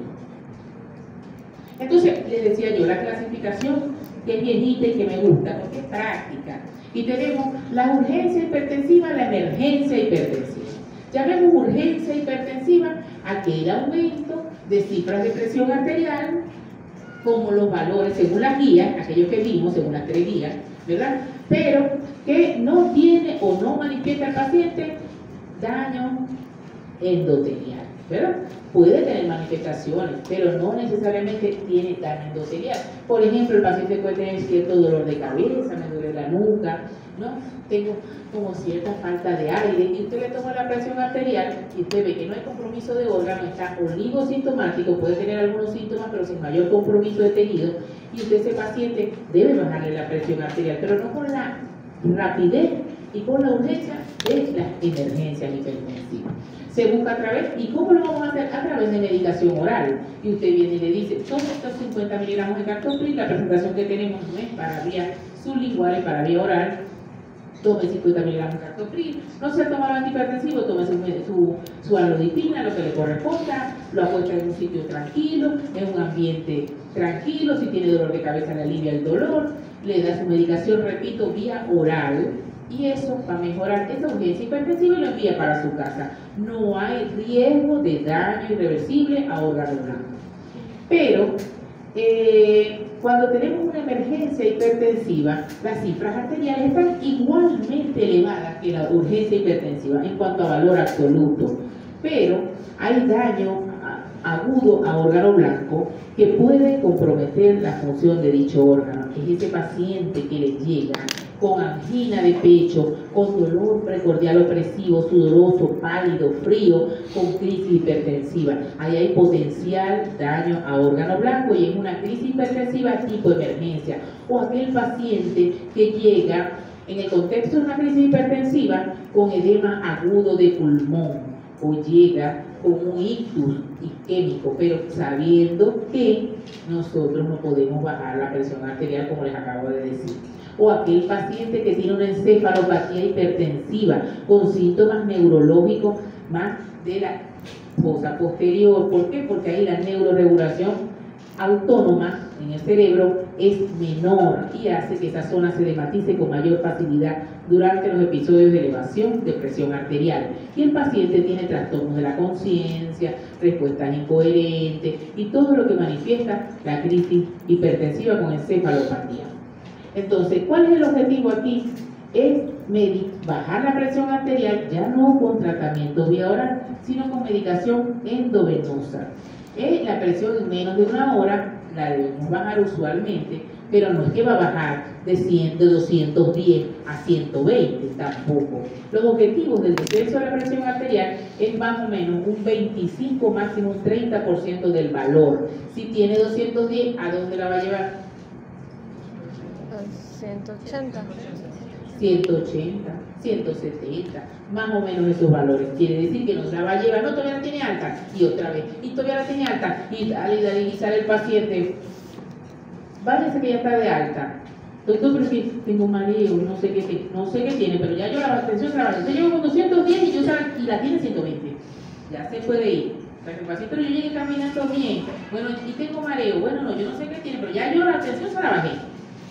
Entonces, les decía yo, la clasificación que es viejita y que me gusta, porque es práctica. Y tenemos la urgencia hipertensiva, la emergencia hipertensiva. Llamemos urgencia hipertensiva aquel aumento de cifras de presión arterial, como los valores según las guías, aquellos que vimos según las 3 guías, ¿verdad? Pero que no tiene o no manifiesta al paciente daño endotelial, ¿verdad? Puede tener manifestaciones, pero no necesariamente tiene daño endotelial. Por ejemplo, el paciente puede tener cierto dolor de cabeza, me duele la nuca, ¿no? Tengo como cierta falta de aire, y usted le toma la presión arterial y usted ve que no hay compromiso de órgano, está oligosintomático, puede tener algunos síntomas, pero sin mayor compromiso de tejido, y usted, ese paciente, debe bajarle la presión arterial, pero no con la rapidez y con la urgencia de las emergencias hipertensivas. Se busca a través, ¿y cómo lo vamos a hacer? A través de medicación oral. Y usted viene y le dice, tome estos 50 miligramos de captopril, la presentación que tenemos no es para vía sublingual, es para vía oral. Tome 50 miligramos de captopril, no se toma el antihipertensivo, tome su alodipina, lo que le corresponda, lo acuesta en un sitio tranquilo, en un ambiente tranquilo, si tiene dolor de cabeza le alivia el dolor, le da su medicación, repito, vía oral, y eso va a mejorar esa urgencia hipertensiva y lo envía para su casa. No hay riesgo de daño irreversible a órgano blanco. Pero cuando tenemos una emergencia hipertensiva, las cifras arteriales están igualmente elevadas que la urgencia hipertensiva en cuanto a valor absoluto, pero hay daño agudo a órgano blanco que puede comprometer la función de dicho órgano. Es ese paciente que le llega con angina de pecho, con dolor precordial opresivo, sudoroso, pálido, frío, con crisis hipertensiva. Ahí hay potencial daño a órgano blanco y es una crisis hipertensiva tipo emergencia. O aquel paciente que llega en el contexto de una crisis hipertensiva con edema agudo de pulmón, o llega con un ictus isquémico, pero sabiendo que nosotros no podemos bajar la presión arterial, como les acabo de decir. O aquel paciente que tiene una encefalopatía hipertensiva con síntomas neurológicos más de la fosa posterior. ¿Por qué? Porque ahí la neuroregulación autónoma en el cerebro es menor y hace que esa zona se edematice con mayor facilidad durante los episodios de elevación de presión arterial. Y el paciente tiene trastornos de la conciencia, respuestas incoherentes y todo lo que manifiesta la crisis hipertensiva con encefalopatía. Entonces, ¿cuál es el objetivo aquí? Es bajar la presión arterial, ya no con tratamiento vía oral, sino con medicación endovenosa. La presión en menos de 1 hora la debemos bajar usualmente, pero no es que va a bajar de 100, de 210 a 120, tampoco. Los objetivos del descenso de la presión arterial es más o menos un 25, máximo un 30% del valor. Si tiene 210, ¿a dónde la va a llevar? 180. 180, 170, más o menos esos valores. Quiere decir que nos la va a llevar, no, todavía la tiene alta, y otra vez, y todavía la tiene alta, y dale, y sale el paciente, váyase que ya está de alta. Doctor, pero si tengo mareo, no sé qué tiene, pero ya yo la atención trabaja. Usted llegó con 210 y la tiene 120, ya se puede ir. O sea, que el paciente, pero yo llegué caminando bien, bueno, y tengo mareo, bueno, no, yo no sé qué tiene, pero ya yo la atención se la bajé.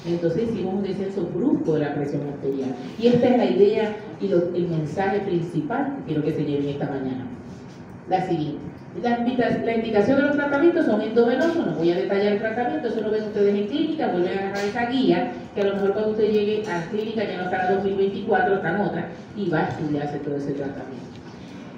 Entonces hicimos un descenso brusco de la presión arterial. Y esta es la idea y el mensaje principal que quiero que se lleven esta mañana. La siguiente. La indicación de los tratamientos son endovenosos, no voy a detallar el tratamiento, eso lo ven ustedes en clínica, vuelven a agarrar esa guía, que a lo mejor cuando usted llegue a la clínica ya no está en 2024, está en otra, y va a estudiarse todo ese tratamiento.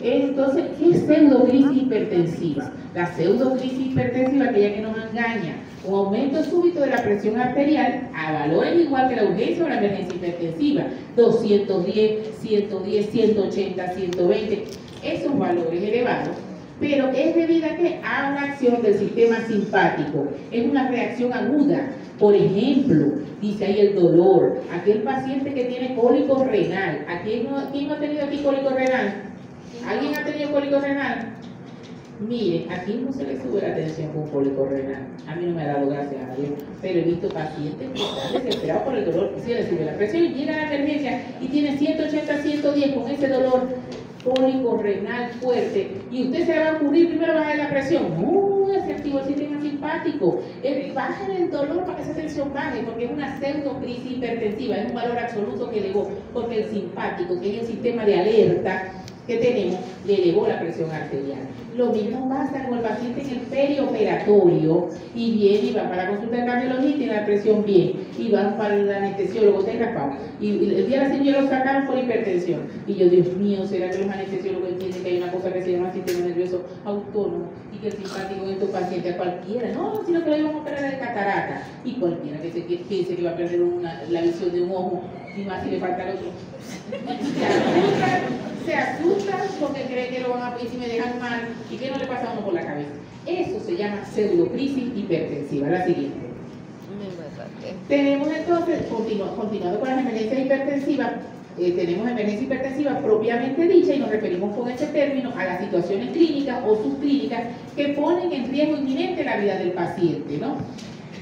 Entonces, ¿qué es pseudocrisis hipertensiva? La pseudocrisis hipertensiva, aquella que nos engaña, un aumento súbito de la presión arterial a valores igual que la urgencia o la emergencia hipertensiva, 210, 110, 180, 120, esos valores elevados, pero es debido a una acción del sistema simpático, es una reacción aguda. Por ejemplo, dice ahí el dolor, aquel paciente que tiene cólico renal, ¿quién no ha tenido aquí cólico renal? ¿Alguien ha tenido cólico renal? Mire, aquí no se le sube la tensión con cólico renal. A mí no me ha dado, gracias a Dios, pero he visto pacientes que están desesperados por el dolor, se le sube la presión y llega a la emergencia y tiene 180, 110 con ese dolor cólico renal fuerte. Y usted se va a ocurrir primero bajar la presión. No, es activo el sistema simpático. simpático. Bajen el dolor para que esa tensión baje, porque es una pseudocrisis hipertensiva, es un valor absoluto que elevó, porque el simpático, que es el sistema de alerta que tenemos, le elevó la presión arterial. Lo mismo pasa con el paciente en el perioperatorio y viene y va para la consulta de cardiología y tiene la presión bien, y va para el anestesiólogo, está raspado, y el día de la cirugía lo sacaron por hipertensión. Y yo, Dios mío, ¿será que los anestesiólogos entienden que hay una cosa que se llama sistema nervioso autónomo y que el simpático en estos pacientes a cualquiera, no, sino que lo íbamos a operar de catarata, y cualquiera que se piense que va a perder la visión de un ojo, y más si le falta el otro, se asustan porque creen que lo van a, y si me dejan mal, y que no le pasa a uno por la cabeza. Eso se llama pseudocrisis hipertensiva. La siguiente. Tenemos entonces, continuando con las emergencias hipertensivas, tenemos emergencia hipertensiva propiamente dicha, y nos referimos con este término a las situaciones clínicas o subclínicas que ponen en riesgo inminente la vida del paciente, ¿no?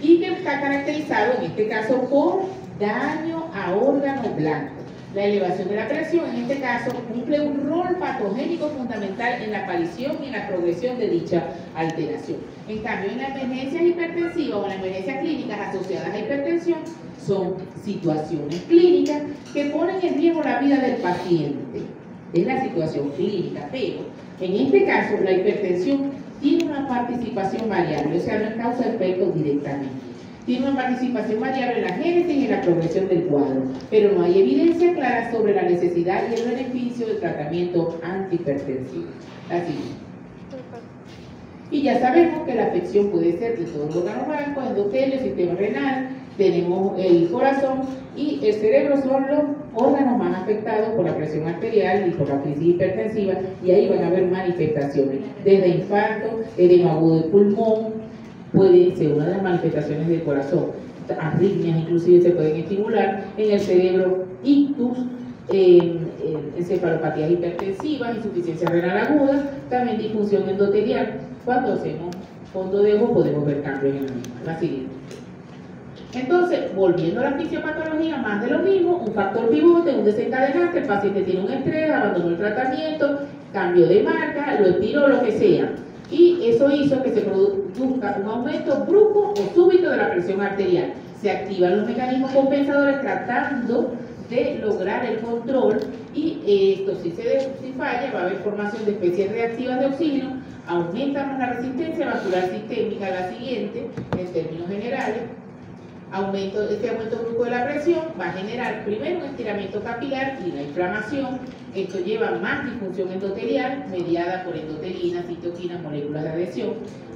Y que está caracterizado en este caso por daño a órganos blancos. La elevación de la presión, en este caso, cumple un rol patogénico fundamental en la aparición y en la progresión de dicha alteración. En cambio, en las emergencias hipertensivas o en las emergencias clínicas asociadas a hipertensión, son situaciones clínicas que ponen en riesgo la vida del paciente. Es la situación clínica, pero en este caso, la hipertensión tiene una participación variable, o sea, no causa efectos directamente. Tiene una participación variable en la génesis y en la progresión del cuadro, pero no hay evidencia clara sobre la necesidad y el beneficio del tratamiento antihipertensivo. Así. Y ya sabemos que la afección puede ser de todos los órganos blancos, endotelio, sistema renal, tenemos el corazón y el cerebro, son los órganos más afectados por la presión arterial y por la crisis hipertensiva, y ahí van a haber manifestaciones, desde infarto, edema agudo del pulmón, puede ser una de las manifestaciones del corazón, arritmias inclusive se pueden estimular en el cerebro, ictus, encefalopatías hipertensivas, insuficiencia renal aguda, también disfunción endotelial. Cuando hacemos fondo de ojo podemos ver cambios en la misma. La siguiente. Entonces, volviendo a la fisiopatología, más de lo mismo, un factor pivote, un desencadenante, el paciente tiene un estrés, abandonó el tratamiento, cambio de marca, lo estiró, lo que sea. Y eso hizo que se produzca un aumento brusco o súbito de la presión arterial. Se activan los mecanismos compensadores tratando de lograr el control, y esto si falla va a haber formación de especies reactivas de oxígeno, aumenta más la resistencia vascular sistémica. La siguiente, en términos generales, este aumento brusco de la presión va a generar primero un estiramiento capilar y la inflamación. Esto lleva más disfunción endotelial mediada por endotelinas, citoquinas, moléculas de adhesión,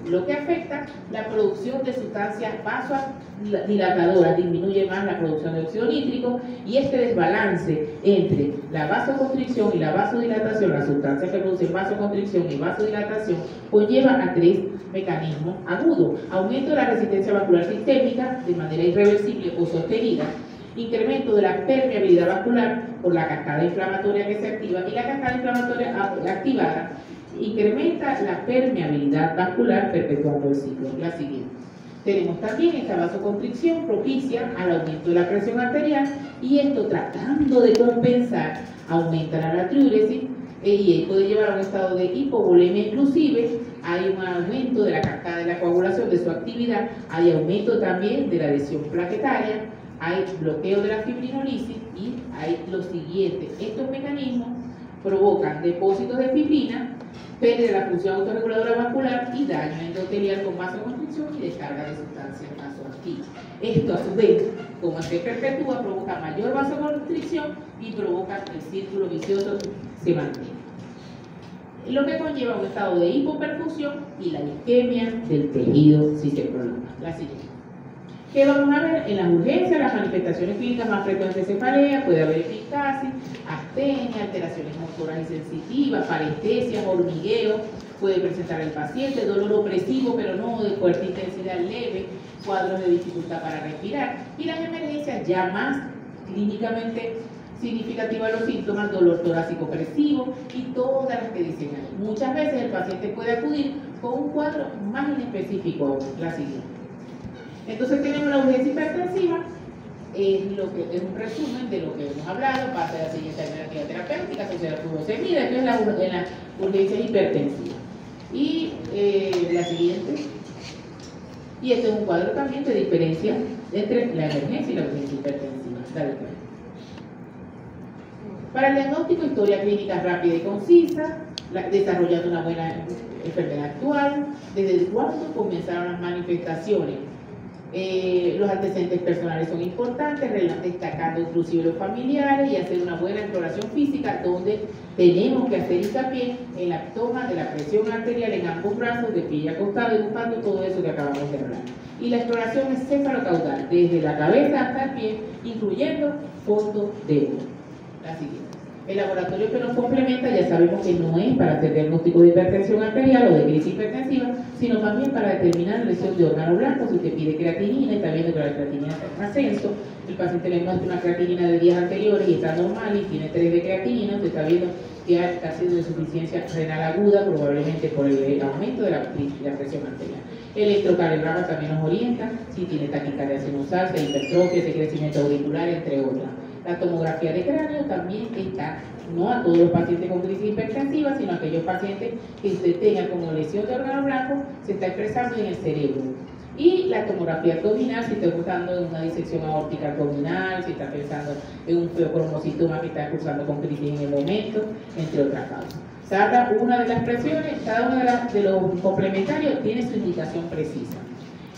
lo que afecta la producción de sustancias vasodilatadoras, disminuye más la producción de óxido nítrico, y este desbalance entre la vasoconstricción y la vasodilatación, las sustancias que producen vasoconstricción y vasodilatación, conlleva a tres mecanismos agudos: aumento de la resistencia vascular sistémica de manera irreversible o sostenida, incremento de la permeabilidad vascular por la cascada inflamatoria que se activa, y la cascada inflamatoria activada incrementa la permeabilidad vascular perpetuando el ciclo. La siguiente. Tenemos también esta vasoconstricción propicia al aumento de la presión arterial, y esto, tratando de compensar, aumenta la natriuresis y puede llevar a un estado de hipovolemia. Inclusive hay un aumento de la cascada de la coagulación, de su actividad, hay aumento también de la adhesión plaquetaria, hay bloqueo de la fibrinolisis, y hay lo siguiente. Estos mecanismos provocan depósitos de fibrina, pérdida de la función autorreguladora vascular y daño endotelial con vasoconstricción y descarga de sustancias vasoactivas. Esto, a su vez, como se perpetúa, provoca mayor vasoconstricción y provoca el círculo vicioso se mantiene, lo que conlleva un estado de hipoperfusión y la isquemia del tejido si se prolonga. La siguiente. ¿Qué vamos a ver? En las urgencias, las manifestaciones clínicas más frecuentes de cefalea, puede haber epistasis, astenia, alteraciones motoras y sensitivas, parestesias, hormigueo, puede presentar el paciente, dolor opresivo pero no de fuerte intensidad leve, cuadros de dificultad para respirar, y las emergencias ya más clínicamente significativas los síntomas: dolor torácico opresivo y todas las que dicen ahí. Muchas veces el paciente puede acudir con un cuadro más inespecífico aún. La siguiente. Entonces tenemos la urgencia hipertensiva, es un resumen de lo que hemos hablado, parte de la siguiente alternativa terapéutica, asociada a furosemida. Esto es la urgencia hipertensiva. Y la siguiente. Y este es un cuadro también de diferencia entre la emergencia y la urgencia hipertensiva. Dale, pues. Para el diagnóstico, historia clínica rápida y concisa, desarrollando una buena enfermedad actual, desde cuándo comenzaron las manifestaciones. Los antecedentes personales son importantes, destacando inclusive los familiares y hacer una buena exploración física donde tenemos que hacer hincapié en la toma de la presión arterial en ambos brazos, de pie y acostado, y buscando todo eso que acabamos de hablar. Y la exploración es cefalocaudal, desde la cabeza hasta el pie, incluyendo fondo de ojo. La siguiente. El laboratorio que nos complementa ya sabemos que no es para hacer diagnóstico de hipertensión arterial o de crisis hipertensiva, sino más bien para determinar lesión de órgano blanco. Si usted pide creatinina y está viendo que la creatinina está en ascenso, el paciente le muestra una creatinina de días anteriores y está normal y tiene 3 de creatinina, usted está viendo que está haciendo insuficiencia renal aguda, probablemente por el aumento de la presión arterial. El electrocardiograma también nos orienta si tiene taquicardia sinusal, si hay hipertrofia, si hay crecimiento auricular, entre otras. La tomografía de cráneo también está, no a todos los pacientes con crisis hipertensiva, sino a aquellos pacientes que usted tenga como lesión de órgano blanco, se está expresando en el cerebro. Y la tomografía abdominal, si está pensando en una disección aórtica abdominal, si está pensando en un feocromocitoma que está cursando con crisis en el momento, entre otras causas. Cada una de las presiones, cada uno de los complementarios tiene su indicación precisa.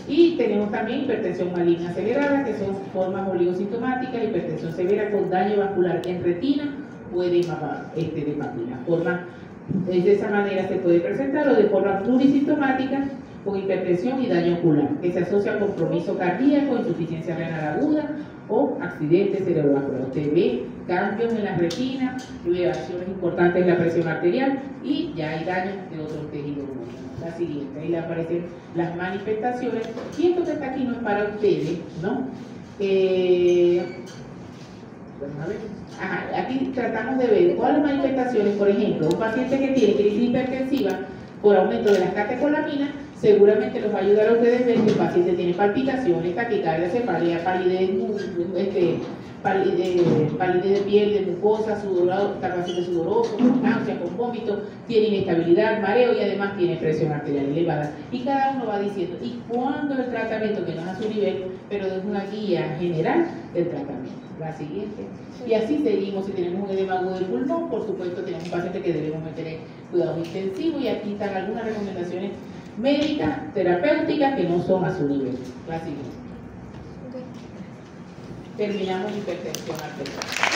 Y tenemos también hipertensión maligna acelerada, que son formas oligosintomáticas, hipertensión severa con daño vascular en retina o edema de papila. De esa manera se puede presentar, o de forma plurisintomática con hipertensión y daño ocular, que se asocia a compromiso cardíaco, insuficiencia renal aguda o accidente cerebrovascular. Usted ve cambios en la retina, elevaciones importantes en la presión arterial y ya hay daños de otros tejidos. La siguiente, ahí le aparecen las manifestaciones, y esto que está aquí no es para ustedes, ¿no? Vamos a ver. Ajá, aquí tratamos de ver cuáles manifestaciones, por ejemplo, un paciente que tiene crisis hipertensiva por aumento de las catecolaminas, seguramente los va a ayudar a ustedes a ver que el paciente tiene palpitaciones, taquicardia, cefalea, palidez de piel, de mucosa, sudorado, está paciente sudoroso, náusea con vómito, tiene inestabilidad, mareo y además tiene presión arterial elevada. Y cada uno va diciendo, ¿y cuándo el tratamiento? Que no es a su nivel, pero es una guía general del tratamiento. La siguiente. Y así seguimos. Si tenemos un edema agudo del pulmón, por supuesto tenemos un paciente que debemos meter en cuidados intensivos, y aquí están algunas recomendaciones médicas, terapéuticas que no son a su nivel. La siguiente. Terminamos hipertensión arterial.